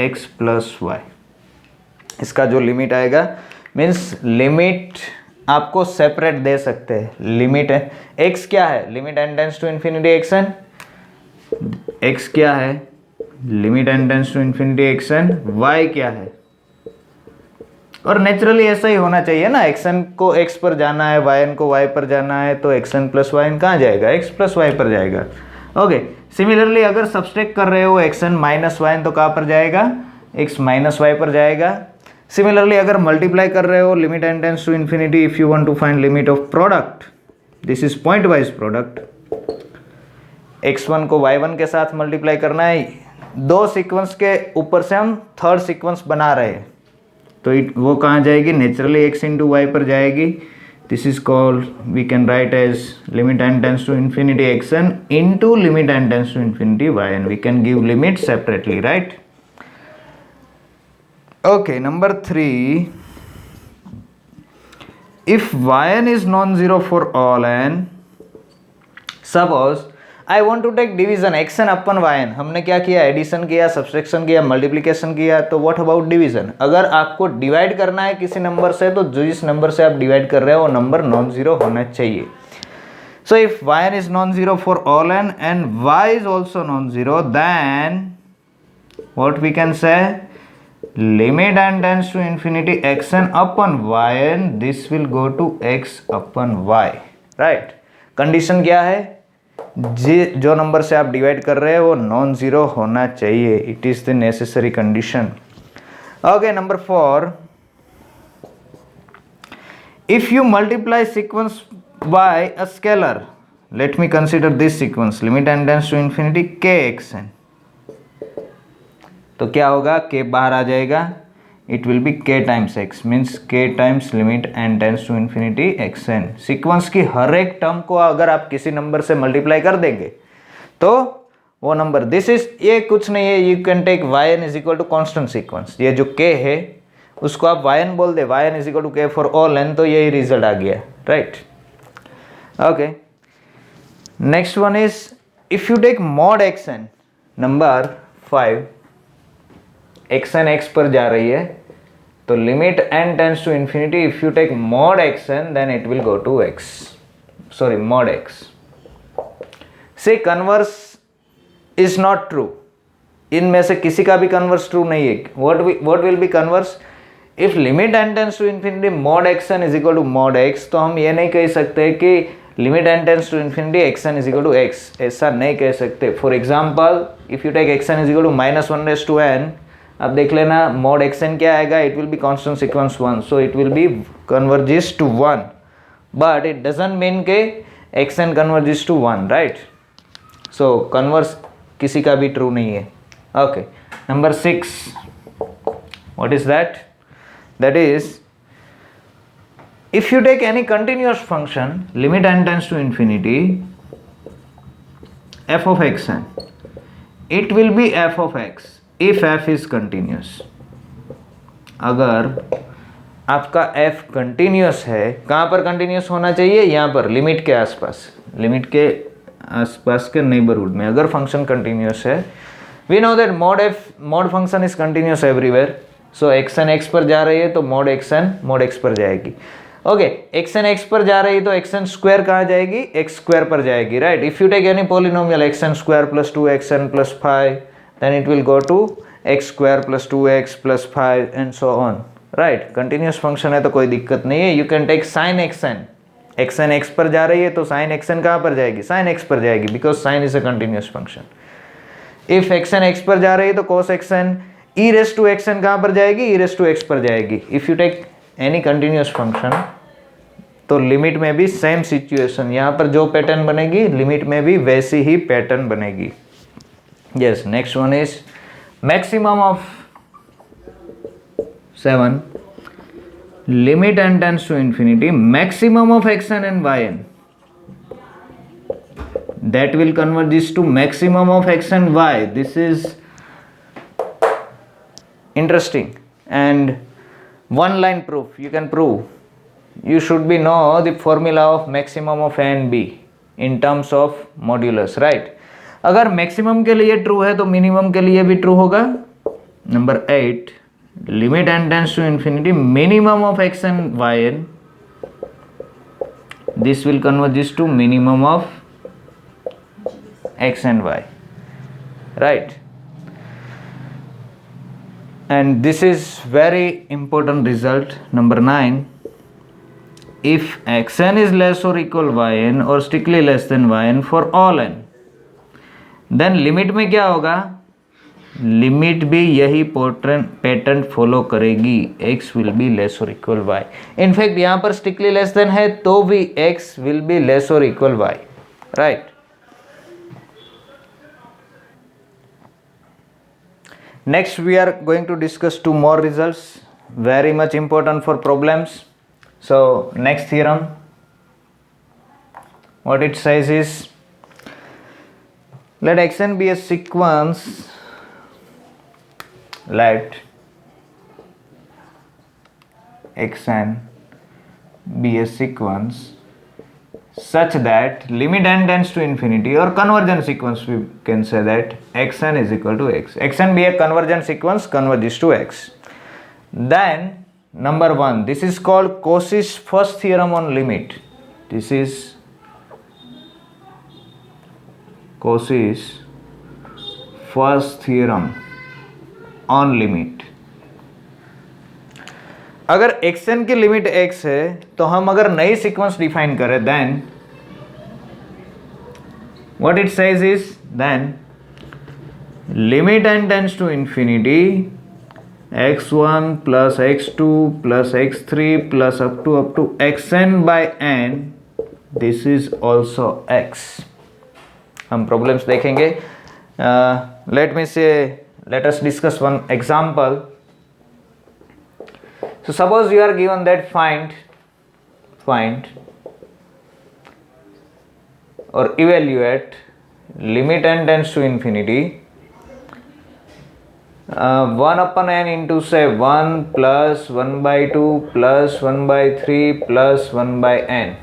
x plus y। इसका जो लिमिट आएगा, मीन्स लिमिट आपको सेपरेट दे सकते हैं। लिमिट है x क्या है? Limit n tends to infinity xn। x क्या है? Limit n tends to infinity xn। y क्या है? और नेचुरली ऐसा ही होना चाहिए ना, xn को x पर जाना है, yn को y पर जाना है, तो xn प्लस yn कहाँ जाएगा? x प्लस y पर जाएगा। ओके, सिमिलरली अगर सब्सट्रैक्ट कर रहे हो xn माइनस yn तो कहाँ पर जाएगा? x माइनस y पर जाएगा। सिमिलरली अगर मल्टीप्लाई कर रहे हो limit n tends to infinity, if you want to find limit of product, this is pointwise product, x1 को y1 के साथ मल्टीप्लाई करना है। दो सीक्वेंस के ऊपर से हम थर्ड सीक्वेंस बना रहे हैं, तो वो कहाँ जाएगी? नेचुरली x इंटू वाई पर जाएगी। This is called, we can write as limit n tends to infinity xn into limit n tends to infinity yn। We can give limit separately, right? Okay, number 3, if yn is non-zero for all n, suppose I want to take division xn upon yn। हमने क्या किया? एडिशन किया, सब्सट्रैक्शन किया, मल्टीप्लिकेशन किया, तो व्हाट अबाउट डिवीजन? अगर आपको डिवाइड करना है किसी नंबर से, तो जिस नंबर से आप डिवाइड कर रहे हो वो नंबर नॉन जीरो होना चाहिए। So if yn is non-zero for all n and y is also non-zero, then what we can say? Limit n tends to infinity xn upon yn, this will go to x upon y, right? Condition क्या है? जो नंबर से आप डिवाइड कर रहे हैं वो नॉन जीरो होना चाहिए। It is the necessary condition. Okay, number 4, if you multiply sequence by a scalar, let me consider this sequence limit n tends to infinity k xn, तो क्या होगा? k बाहर आ जाएगा, it will be k times x, means k times limit n tends to infinity xn। Sequence की हर एक टर्म को अगर आप किसी नंबर से मल्टीप्लाई कर देंगे तो वो नंबर, दिस इज, ये कुछ नहीं है, you can take yn is equal to constant sequence. ये जो k है उसको आप yn बोल दे, yn is equal to k for all n, तो यही रिजल्ट आ गया, right? Okay, next one is if you take mod xn, number 5, xn x पर जा रही है, तो limit n tends to infinity, if you take mod xn then it will go to x, sorry mod x। Say converse is not true, इनमें से किसी का भी कन्वर्स ट्रू नहीं है. What will be converse? If limit n tends to infinity mod xn is equal to mod x, तो हम ये नहीं कह सकते कि limit n tends to infinity xn is equal to x, ऐसा नहीं कह सकते. For example if you take xn is equal to -1/n, अब देख लेना mod xn क्या आएगा, it will be constant sequence 1, so it will be converges to 1, but it doesn't mean के xn converges to 1, right? So converse किसी का भी ट्रू नहीं है. Okay, number 6, what is that? That is, if you take any continuous function, limit n tends to infinity, f of xn, it will be f of x if f is continuous. अगर आपका f कंटिन्यूस है, कहाँ पर कंटिन्यूस होना चाहिए? यहाँ पर लिमिट के आसपास, लिमिट के आसपास के नेबरहुड में अगर फंक्शन कंटिन्यूस है. We know that mod function is continuous everywhere. So x n x पर जा रही है तो mod x पर जाएगी. ओके, एक्सन एक्स पर जा रही है तो एक्सन स्क्वायर कहाँ जाएगी? एक्स स्क्वायर पर जाएगी, right? If you take any polynomial x n square plus 2xn plus 5, then it will go to x square plus 2x plus 5 and so on, right? Continuous function है तो कोई दिक्कत नहीं है. You can take sine x n, x n x पर जा रही है तो साइन एक्सन कहाँ पर जाएगी? साइन एक्स पर जाएगी, because sine is a continuous function. If x n x पर जा रही है तो cos xn e raise to xn कहाँ पर जाएगी? e रेस टू x पर जाएगी. If you take any continuous function तो लिमिट में भी सेम सिचुएशन, यहाँ पर जो पैटर्न बनेगी लिमिट में भी वैसी ही पैटर्न बनेगी. Yes, next one is maximum of 7, limit n tends to infinity, maximum of xn and yn, that will convert this to maximum of x and y. This is interesting and one line proof you can prove. You should be know the formula of maximum of a and b in terms of modulus, right? अगर maximum के लिए true है तो minimum के लिए भी true होगा. Number 8, limit n tends to infinity, minimum of x and yn, this will convert this to minimum of x and y, right? And this is very important result. Number 9, if xn is less or equal yn or strictly less than yn for all n, then limit में क्या होगा? लिमिट भी यही पैटर्न फॉलो करेगी, x will be less or equal y. In fact यहाँ पर strictly less than है तो भी x will be less or equal y, right? Next we are going to discuss 2 more results, very much important for problems. So next theorem, what it says is, let xn be a sequence, let xn be a sequence such that limit n tends to infinity, or convergent sequence we can say that xn is equal to x. xn be a convergent sequence, converges to x. Then number 1, this is called Cauchy's first theorem on limit. This is Cauchy's first theorem on limit. अगर xn की लिमिट x है तो हम अगर नई सीक्वेंस डिफाइन करें, then what it says is, then limit n tends to infinity x1 plus x2 plus x3 plus up to xn by n, this is also x. हम प्रॉब्लम्स देखेंगे. Let us discuss one example. So suppose you are given that find or evaluate limit n tends to infinity 1 upon n into say 1 plus 1 by 2 plus 1 by 3 plus 1 by n.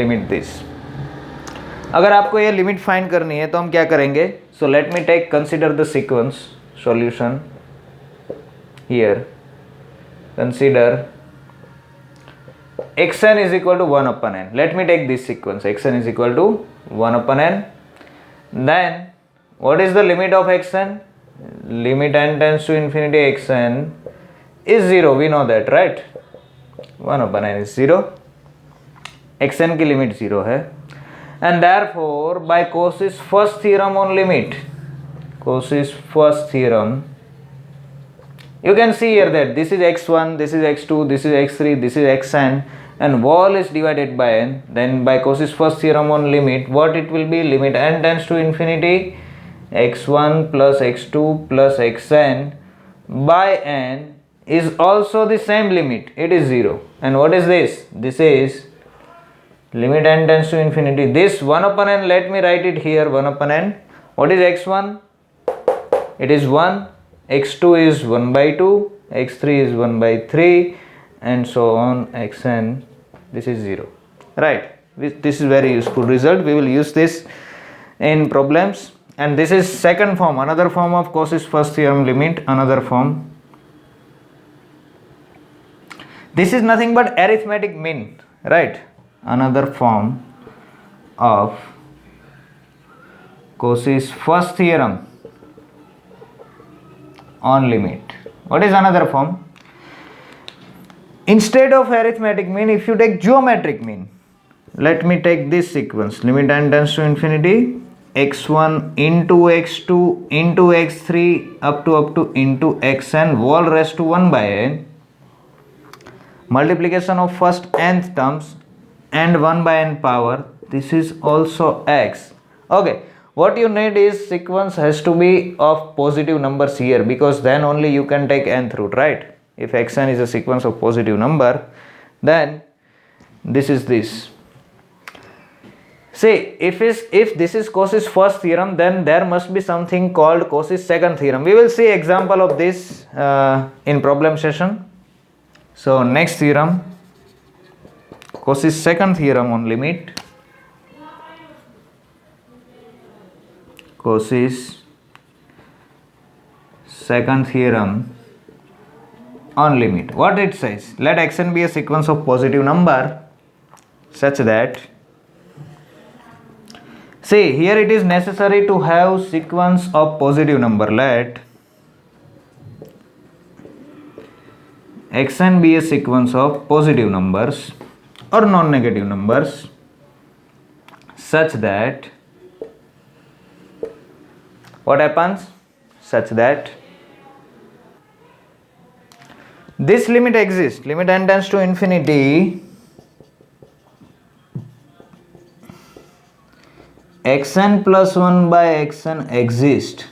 Limit this. अगर आपको ये लिमिट फाइंड करनी है तो हम क्या करेंगे? So let me consider the sequence solution. Here consider xn is equal to 1 upon n. Let me take this sequence. xn is equal to 1 upon n. then what is the limit of xn? Limit n tends to infinity xn is 0, we know that, right? 1 upon n is 0, xn की लिमिट 0 है, and therefore by Cauchy's first theorem on limit, Cauchy's first theorem, you can see here that this is x1, this is x2, this is x3, this is xn, and wall is divided by n. Then by Cauchy's first theorem on limit, what it will be? Limit n tends to infinity x1 plus x2 plus xn by n is also the same limit, it is 0. And what is this? This is limit n tends to infinity. This 1 upon n, let me write it here, 1 upon n. What is x1? It is 1. x2 is 1 by 2. x3 is 1 by 3. And so on, xn, this is 0. Right. This is very useful result. We will use this in problems. And this is second form, another form of Cauchy's first theorem limit, another form. This is nothing but arithmetic mean, right? Another form of Cauchy's first theorem on limit. What is another form? Instead of arithmetic mean, if you take geometric mean, let me take this sequence, limit n tends to infinity x1 into x2 into x3 up to into xn whole raised to 1 by n, multiplication of first nth terms and 1 by n power, this is also x. Okay, what you need is sequence has to be of positive numbers here, because then only you can take nth root, right? If xn is a sequence of positive number, then this is this. See, if this is Cauchy's first theorem, then there must be something called Cauchy's second theorem. We will see example of this in problem session. So next theorem, Cauchy's second theorem on limit. Cauchy's second theorem on limit. What it says? Let xn be a sequence of positive number such that, see, here it is necessary to have sequence of positive number. Let xn be a sequence of positive numbers or non-negative numbers such that, what happens? Such that this limit exists, limit n tends to infinity xn plus 1 by xn exist.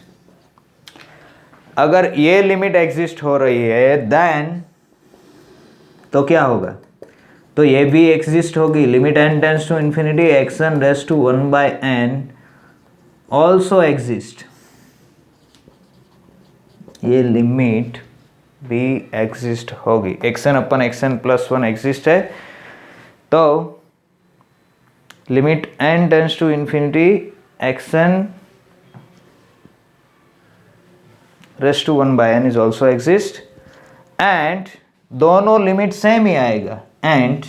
अगर ये लिमिट एग्जिस्ट हो रही है देन तो क्या होगा? तो ये भी एग्जिस्ट होगी, limit n tends to infinity xn raise to 1 by n also exist. ये लिमिट भी एग्जिस्ट होगी, xn upon xn plus 1 exist है, तो limit n tends to infinity xn raise to 1 by n is also exist, and दोनों लिमिट सेम ही आएगा, and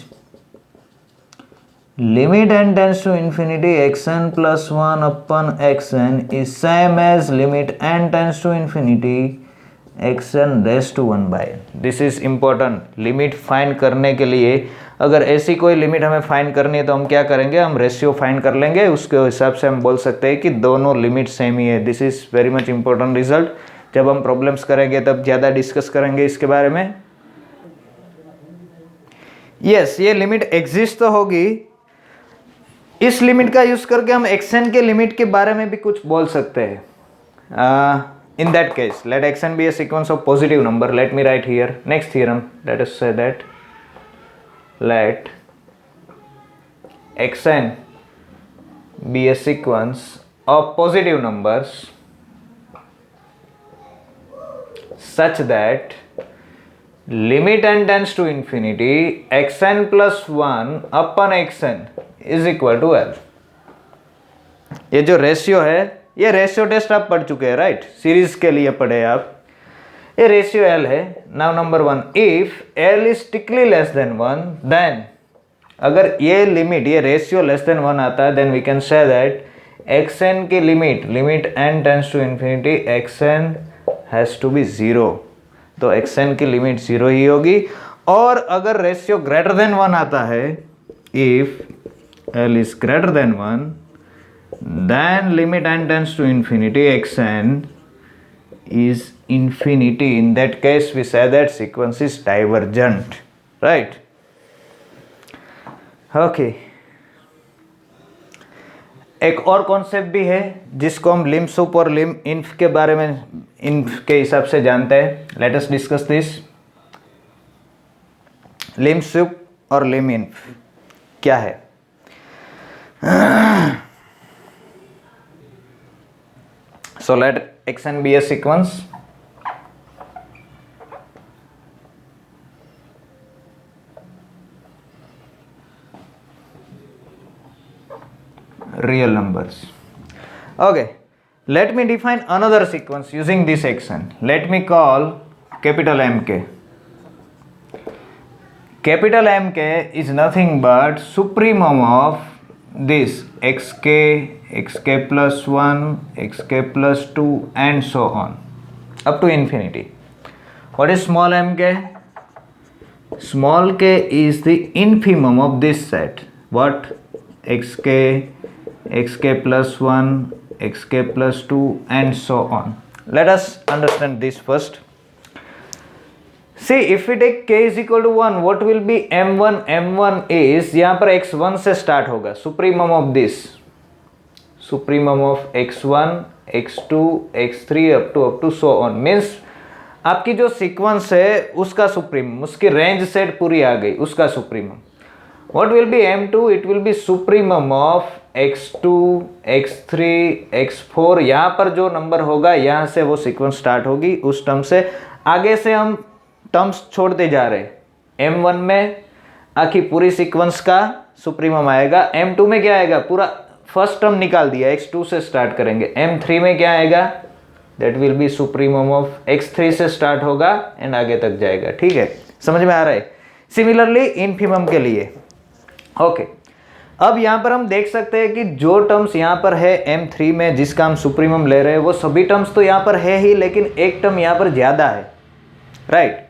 limit n tends to infinity xn plus 1 upon xn is same as limit n tends to infinity xn raise to 1 by n. This is important. Limit find करने के लिए अगर ऐसी कोई लिमिट हमें फाइंड करनी है तो हम क्या करेंगे? हम रेशियो फाइंड कर लेंगे, उसके हिसाब से हम बोल सकते हैं कि दोनों लिमिट सेम ही है. This is very much important result. जब हम प्रॉब्लम्स करेंगे तब ज़्यादा डिस्कस करेंगे इसके बारे में. यस, ये लिमिट एग्जिस्ट तो होगी. इस लिमिट का यूज करके हम xn के लिमिट के बारे में भी कुछ बोल सकते हैं. In that case, let xn be a sequence of positive number. Let me write here. Next theorem, let us say that let xn be a sequence of positive numbers such that limit n tends to infinity xn plus 1 upon xn is equal to L. ये जो रेशियो है, ये रेशियो टेस्ट आप पढ़ चुके हैं, राइट? सीरीज के लिए पढ़े आप. ये रेशियो L है. Now number 1, if L is strictly less than 1, then अगर ये लिमिट, ये रेशियो लेस देन 1 आता है, then we can say that x n की limit n tends to infinity x n has to be 0, तो एक्स एन की लिमिट 0 ही होगी। और अगर रेशियो ग्रेटर देन 1 आता है, if l is greater than 1, then limit n tends to infinity xn is infinity. In that case we say that sequence is divergent, right? Okay, एक और कॉन्सेप्ट भी है जिसको हम लिम सुप और लिम इन्फ के बारे में इन्फ के हिसाब से जानते हैं। Let us discuss this. Lim sup और लिम इन्फ क्या है? So let xn be a sequence. Real numbers. Okay, let me define another sequence using this xn. Let me call capital MK. Capital MK is nothing but supremum of this xk, xk plus 1, xk plus 2 and so on up to infinity. What is small mk? Small k is the infimum of this set. What? xk, xk plus 1, xk plus 2 and so on. Let us understand this first. See, if we take k is equal to 1, what will be m1? m1 is, यहाँ पर x1 से स्टार्ट होगा, supremum of this, supremum of x1, x2, x3 up to so on. Means आपकी जो सीक्वेंस है उसका सुप्रीमम, उसकी रेंज सेट पूरी आ गई, उसका supremum. What will be m2? It will be supremum of x2, x3, x4। यहाँ पर जो नंबर होगा यहाँ से वो सीक्वेंस स्टार्ट होगी, उस टर्म से आगे से हम टर्म्स छोड़ते जा रहे। m1 में आखिर पूरी सीक्वेंस का सुप्रीमम आएगा, m2 में क्या आएगा, पूरा फर्स्ट टर्म निकाल दिया, x2 से स्टार्ट करेंगे। m3 में क्या आएगा, that will be supremum of x3 से स्टार्ट होगा एंड आगे तक जाएगा। ठीक है, समझ में आ रहा है? सिमिलरली इनफिमम के लिए ओके अब यहाँ पर हम देख सकते हैं कि जो टर्म्स यहाँ पर है m3 में जिसका हम सुप्रीमम ले रहे हैं वो सभी टर्म्स तो यहाँ पर है ही, लेकिन एक टर्म यहाँ पर ज़्यादा है, राइट।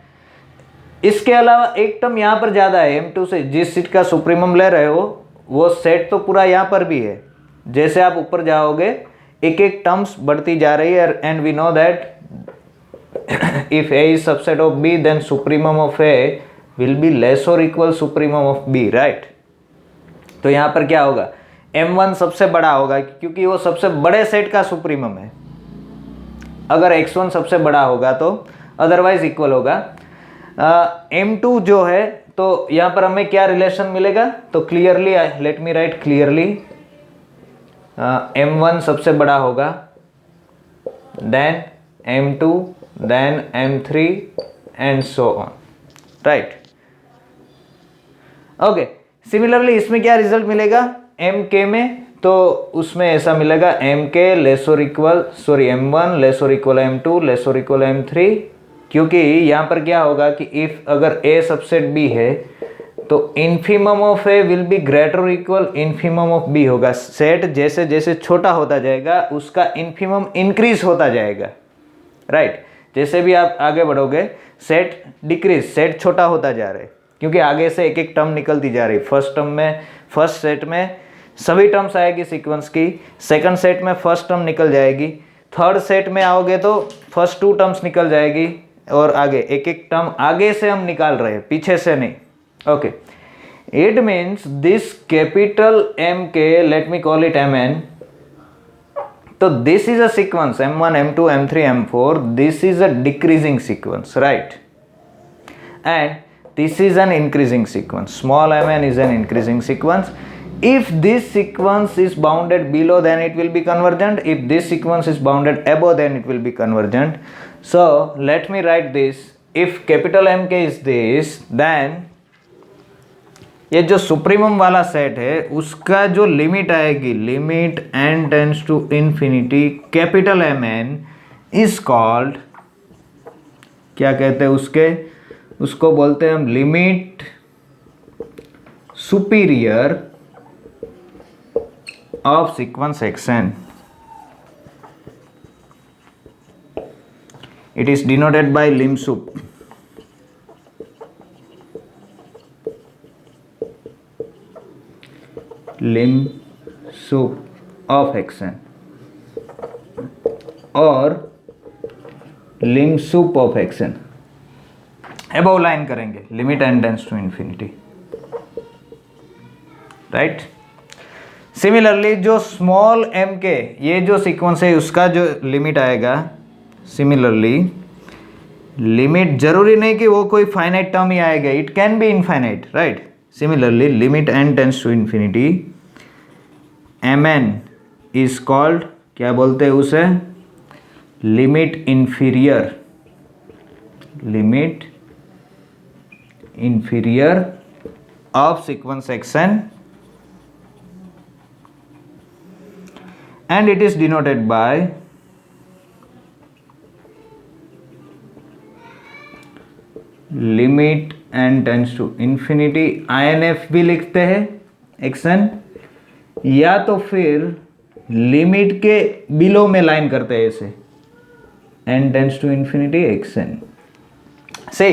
इसके अलावा एक टर्म यहाँ पर ज़्यादा है, m2 से जिस सीट का सुप्रीमम ले रहे हो वो सेट तो पूरा यहाँ पर भी है। जैसे आप ऊपर जाओगे एक एक टर्म्स बढ़ती जा रही है and we know that if a is subset of b then supremum of a will be less और equal supremum of b, right. तो यहाँ पर क्या होगा, m1 सबसे बड़ा होगा क्योंकि वो सबसे बड़े सेट का सुप्रीमम है। अगर x1 सबसे बड़ा होगा तो अदरवाइज इक्वल होगा। m2 जो है तो यहाँ पर हमें क्या रिलेशन मिलेगा, तो clearly let me write clearly, m1 सबसे बड़ा होगा, then m2, then m3 and so on, right. Okay, similarly इसमें क्या रिजल्ट मिलेगा, mk में तो उसमें ऐसा मिलेगा mk लेस और इक्वल m1 लेस और इक्वल m2 लेस और इक्वल m3, क्योंकि यहाँ पर क्या होगा कि इफ अगर a सबसेट b है तो infimum of a will be greater और इक्वल इन्फीमम ऑफ b होगा। सेट जैसे जैसे छोटा होता जाएगा उसका इन्फीमम इंक्रीज होता जाएगा, राइट। जैसे भी आप आगे बढ़ोगे सेट डिक्रीज, सेट छोटा होता जा रहा है क्योंकि आगे से एक एक टर्म निकलती जा रही। फर्स्ट सेट में सभी टर्म्स आएगी सीक्वेंस की, सेकंड सेट में फर्स्ट टर्म निकल जाएगी, थर्ड सेट में आओगे तो फर्स्ट 2 टर्म्स निकल जाएगी और आगे एक एक टर्म आगे से हम निकाल रहे हैं, पीछे से नहीं। Okay, it means this capital MK, late me call it MN, तो this is a sequence M1, M2, M3, M4, this is a decreasing sequence, right, and this is an increasing sequence. Small mn is an increasing sequence. If this sequence is bounded below, then it will be convergent. If this sequence is bounded above, then it will be convergent. So let me write this. If capital MK is this, then ये जो सुप्रीमम वाला सेट है उसका जो लिमिट आएगी, limit n tends to infinity, capital MN is called, क्या कहते हैं उसको बोलते हैं हम limit superior of sequence xn, it is denoted by lim sup. lim sup of xn और lim sup of xn above line करेंगे, limit n tends to infinity, right. Similarly जो स्मॉल m के ये जो सीक्वेंस है उसका जो लिमिट आएगा, सिमिलरली लिमिट जरूरी नहीं कि वो कोई फाइनाइट टर्म ही आएगा, it can be infinite, right. Similarly limit n tends to infinity, mn is called, क्या बोलते हैं उसे, limit inferior, limit inferior of sequence xn and it is denoted by limit n tends to infinity, INF भी लिखते हैं xn, या तो फिर लिमिट के बिलो में लाइन करते हैं ऐसे, n tends to infinity xn से।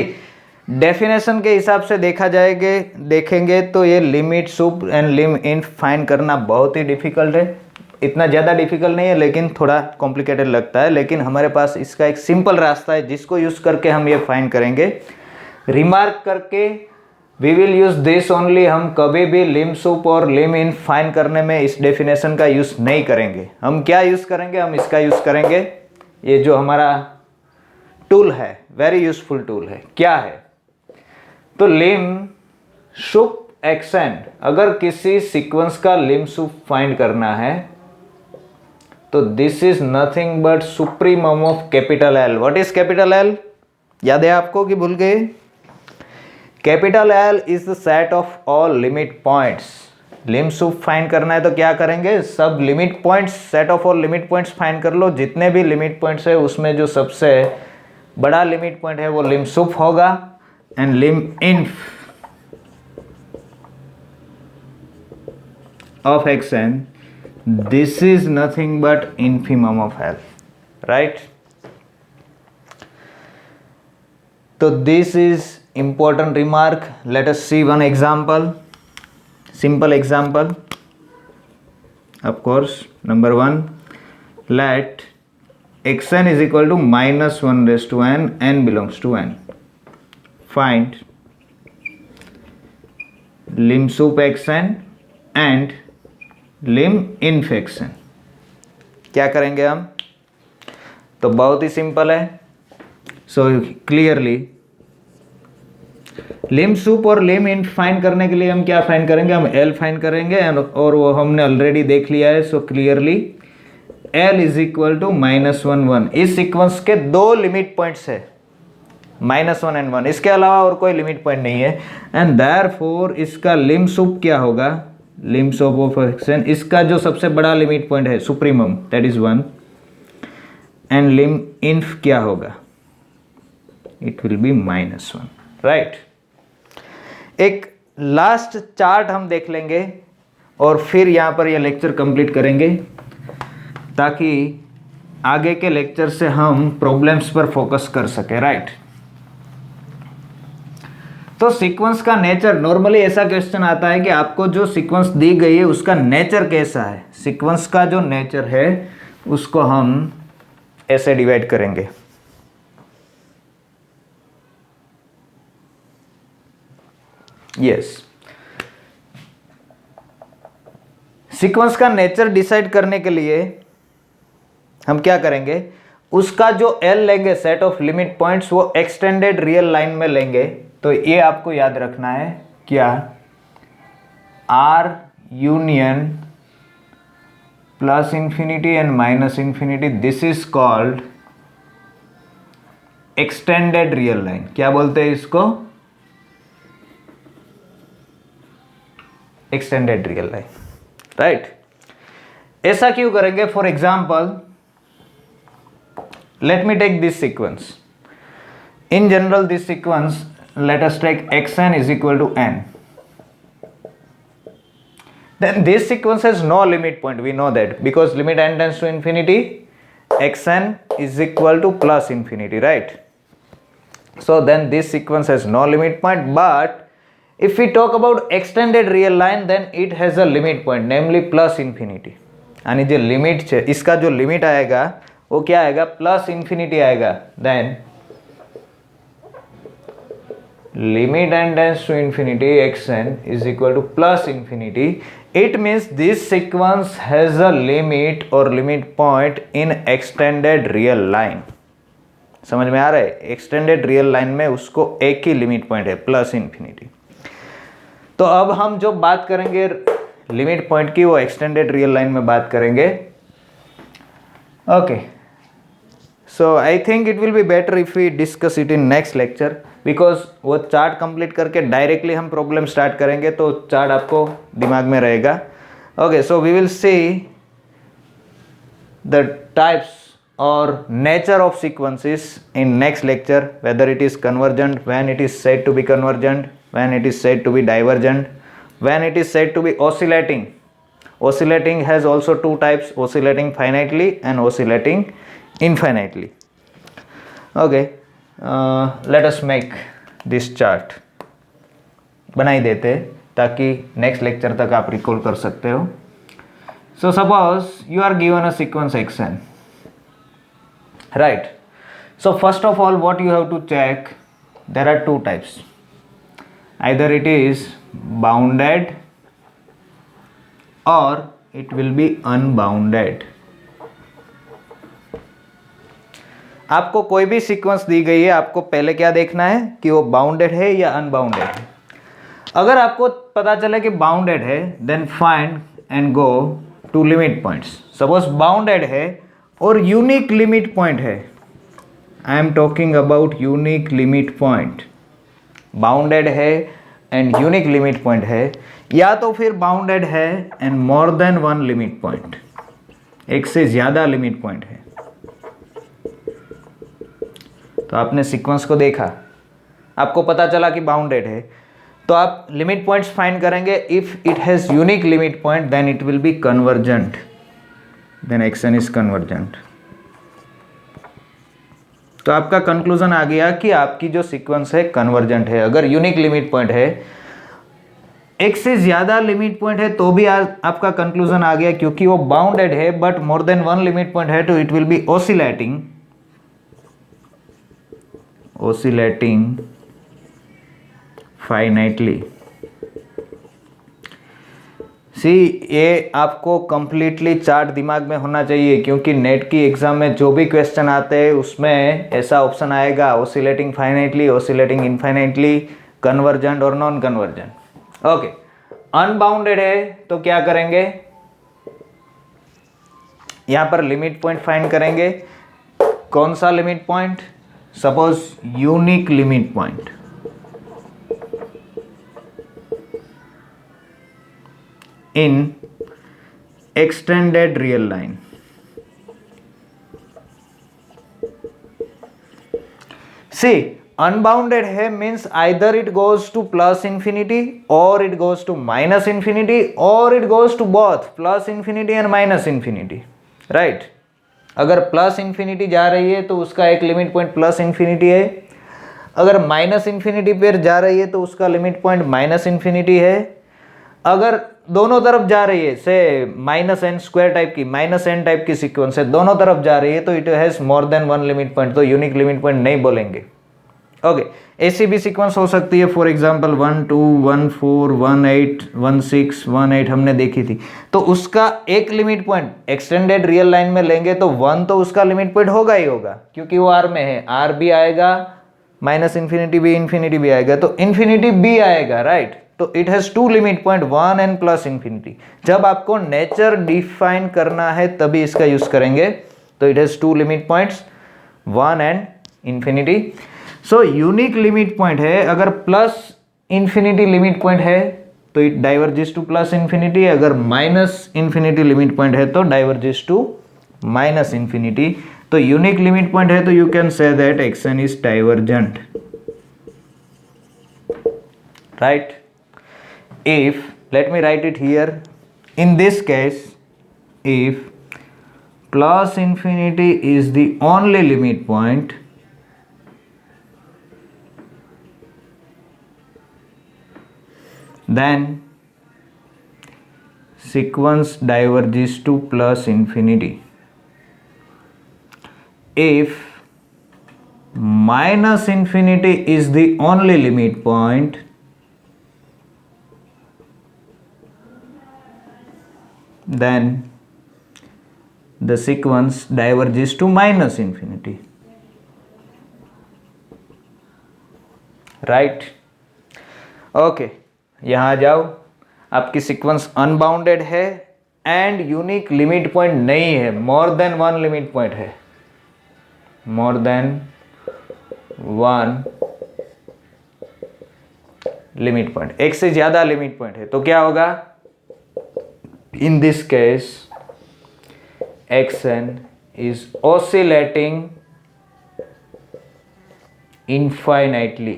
डेफिनेशन के हिसाब से देखा जाएगा, देखेंगे तो ये limit sup and lim inf find करना बहुत ही डिफिकल्ट है, इतना ज़्यादा डिफिकल्ट नहीं है लेकिन थोड़ा कॉम्प्लिकेटेड लगता है, लेकिन हमारे पास इसका एक सिंपल रास्ता है जिसको यूज़ करके हम ये फाइंड करेंगे। रिमार्क करके we will use this only, हम कभी भी लिम सुप और लिम इन फाइंड करने में इस डेफिनेशन का यूज़ नहीं करेंगे। हम क्या यूज़ करेंगे, हम इसका यूज़ करेंगे, ये जो हमारा टूल है, वेरी यूजफुल टूल है, क्या है, तो लिम सुप एक्सएन, अगर किसी सीक्वेंस का लिम सुप फाइंड करना है तो this is nothing but supremum of capital L. What is capital L, याद है आपको कि भूल गए? Capital L is the set of all limit points. Lim sup find करना है तो क्या करेंगे, सब limit points, set of all limit points find कर लो, जितने भी लिमिट पॉइंट्स है उसमें जो सबसे बड़ा लिमिट पॉइंट है वो लिम सुप होगा, and lim inf of xn, this is nothing but infimum of L, right? So this is important remark. Let us see one example, simple example. Of course, number 1, let xn is equal to minus 1 raised to n, n belongs to n. Find lim sup xn and lim inf x n. क्या करेंगे हम, तो बहुत ही सिंपल है। सो क्लियरली लिम सुप और लिम इन्फ फाइंड करने के लिए हम क्या फाइंड करेंगे, हम एल फाइंड करेंगे, और वो हमने ऑलरेडी देख लिया है। So clearly L is equal to -1 1। इस सीक्वेंस के दो लिमिट पॉइंट्स है, -1 and 1, इसके अलावा और कोई लिमिट पॉइंट नहीं है, एंड देयरफॉर इसका लिम सुप क्या होगा, लिम सुप ऑफ एक्सन, इसका जो सबसे बड़ा लिमिट पॉइंट है supremum, that is 1, and lim इन्फ क्या होगा, इट विल बी -1, राइट। एक लास्ट चार्ट हम देख लेंगे और फिर यहाँ पर ये लेक्चर कंप्लीट करेंगे, ताकि आगे के लेक्चर से हम प्रॉब्लम्स पर फोकस कर सके, राइट। तो सीक्वेंस का नेचर, नॉर्मली ऐसा क्वेश्चन आता है कि आपको जो सीक्वेंस दी गई है उसका नेचर कैसा है। सीक्वेंस का जो नेचर है उसको हम ऐसे डिवाइड करेंगे, यस। सीक्वेंस का नेचर डिसाइड करने के लिए हम क्या करेंगे, उसका जो एल लेंगे, सेट ऑफ लिमिट पॉइंट्स, वो एक्सटेंडेड रियल लाइन में लेंगे। तो ये आपको याद रखना है, क्या, R union plus infinity and minus infinity, this is called extended real line. क्या बोलते हैं इसको, एक्सटेंडेड रियल लाइन, राइट। ऐसा क्यों करेंगे, for example let me take this sequence. In general, this sequence, let us take xn is equal to n. then this sequence has no limit point. We know that because limit n tends to infinity, xn is equal to plus infinity, right? So then this sequence has no limit point. But if we talk about extended real line, then it has a limit point, namely plus infinity. यानी जो लिमिट है, इसका जो लिमिट आएगा वो क्या आएगा, प्लस इंफिनिटी आएगा. Then limit n tends to infinity, xn is equal to plus infinity. It means this sequence has a limit or limit point in extended real line. समझ में आ रहा है? एक्सटेंडेड रियल लाइन में उसको एक ही लिमिट पॉइंट है, प्लस इंफिनिटी. तो अब हम जो बात करेंगे लिमिट पॉइंट की, वो एक्सटेंडेड रियल लाइन में बात करेंगे. Okay, so I think it will be better if we discuss it in next lecture, because वो चार्ट कंप्लीट करके डायरेक्टली हम प्रॉब्लम स्टार्ट करेंगे तो चार्ट आपको दिमाग में रहेगा. Okay, so we will see the types or nature of sequences in next lecture, whether it is convergent, when it is said to be convergent, when it is said to be divergent, when it is said to be oscillating. Oscillating has also two types, oscillating finitely and oscillating infinitely. Okay, let us make this chart. बनाई देते ताकि next lecture तक आप recall कर सकते हो. So suppose you are given a sequence xn. Right. So first of all, what you have to check, there are two types. Either it is bounded or it will be unbounded. आपको कोई भी सीक्वेंस दी गई है, आपको पहले क्या देखना है कि वो बाउंडेड है या अनबाउंडेड है. अगर आपको पता चले कि बाउंडेड है, then find and go to limit points. Suppose bounded है और यूनिक लिमिट पॉइंट है. I am talking about unique limit point. Bounded है एंड यूनिक लिमिट पॉइंट है, या तो फिर बाउंडेड है and more than one limit point, एक से ज़्यादा लिमिट पॉइंट है. तो आपने सीक्वेंस को देखा, आपको पता चला कि बाउंडेड है, तो आप लिमिट पॉइंट्स फाइंड करेंगे. If it has unique limit point then it will be convergent, then xn is convergent. तो आपका कंक्लूजन आ गया कि आपकी जो सीक्वेंस है कन्वर्जेंट है. अगर यूनिक लिमिट पॉइंट है, एक से ज्यादा लिमिट पॉइंट है, तो भी आपका कंक्लूजन आ गया, क्योंकि वो बाउंडेड है but more than one limit point है, तो it will B oscillating finitely. ये आपको कंप्लीटली चार्ट दिमाग में होना चाहिए, क्योंकि नेट की एग्जाम में जो भी क्वेश्चन आते हैं उसमें ऐसा ऑप्शन आएगा, oscillating finitely, oscillating infinitely, convergent और नॉन कन्वर्जेंट. ओके, अनबाउंडेड है तो क्या करेंगे, यहां पर लिमिट पॉइंट फाइंड करेंगे. कौन सा limit point? Suppose unique limit point. in extended real line. See, unbounded है means either it goes to plus infinity or it goes to minus infinity or it goes to both plus infinity and minus infinity, right? अगर प्लस इंफिनिटी जा रही है तो उसका एक लिमिट पॉइंट प्लस इंफिनिटी है. अगर माइनस इंफिनिटी पर जा रही है तो उसका लिमिट पॉइंट माइनस इंफिनिटी है. अगर दोनों तरफ जा रही है, से माइनस एन स्क्वायर टाइप की, माइनस एन टाइप की सीक्वेंस है, दोनों तरफ जा रही है, तो it has more than one limit point, तो यूनिक लिमिट पॉइंट नहीं बोलेंगे. ओके, ऐसी भी सीक्वेंस हो सकती है, फॉर एग्जांपल 1 2 1 4 1 8 1 6 1 8 हमने देखी थी. तो उसका एक limit point extended real line में लेंगे तो 1 तो उसका लिमिट पॉइंट होगा ही होगा, क्योंकि वो आर में है. आर भी आएगा, माइनस इन्फिनिटी भी आएगा, तो इन्फिनिटी भी आएगा, राइट? तो it has two limit point, 1 and plus infinity. जब आपको नेचर डिफाइन करना है तभी इसका यूज करेंगे. तो it has two limit points, 1 and infinity. So unique limit point है, अगर प्लस इंफिनिटी लिमिट पॉइंट है तो it diverges to plus infinity. अगर माइनस इंफिनिटी लिमिट पॉइंट है तो डाइवर्जेस टू माइनस इंफिनिटी. तो यूनिक लिमिट पॉइंट है तो you can say that xn is divergent, right? If, let me write it here, In this case, if plus infinity is the only limit point, then sequence diverges to plus infinity. If minus infinity is the only limit point, then the sequence diverges to minus infinity. Right okay, यहाँ जाओ, आपकी सीक्वेंस अनबाउंडेड है एंड यूनिक लिमिट पॉइंट नहीं है, more than one limit point है, more than one limit point, एक से ज्यादा लिमिट पॉइंट है, तो क्या होगा? In this case xn is oscillating infinitely.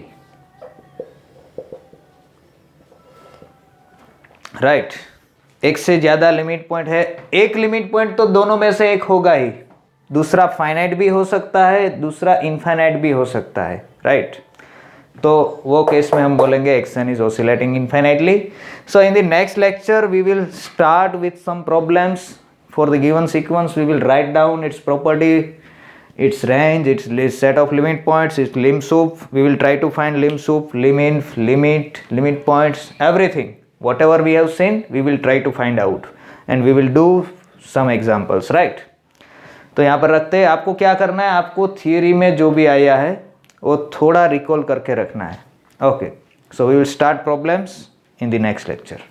Right, एक से ज्यादा लिमिट पॉइंट है, एक लिमिट पॉइंट तो दोनों में से एक होगा ही, दूसरा फाइनाइट भी हो सकता है, दूसरा इनफाइनाइट भी हो सकता है, राइट? तो वो केस में हम बोलेंगे xn is oscillating infinitely. So in the next lecture we will start with some problems. For the given sequence, we will write down its property, its range, its set of limit points, its lim sup. We will try to find lim sup, liminf, limit points, everything. Whatever we have seen, we will try to find out, and we will do some examples, right? तो यहाँ पर रखते हैं, आपको क्या करना है, आपको थियरी में जो भी आया है वो थोड़ा रिकॉल करके रखना है. Okay, so we will start problems in the next lecture.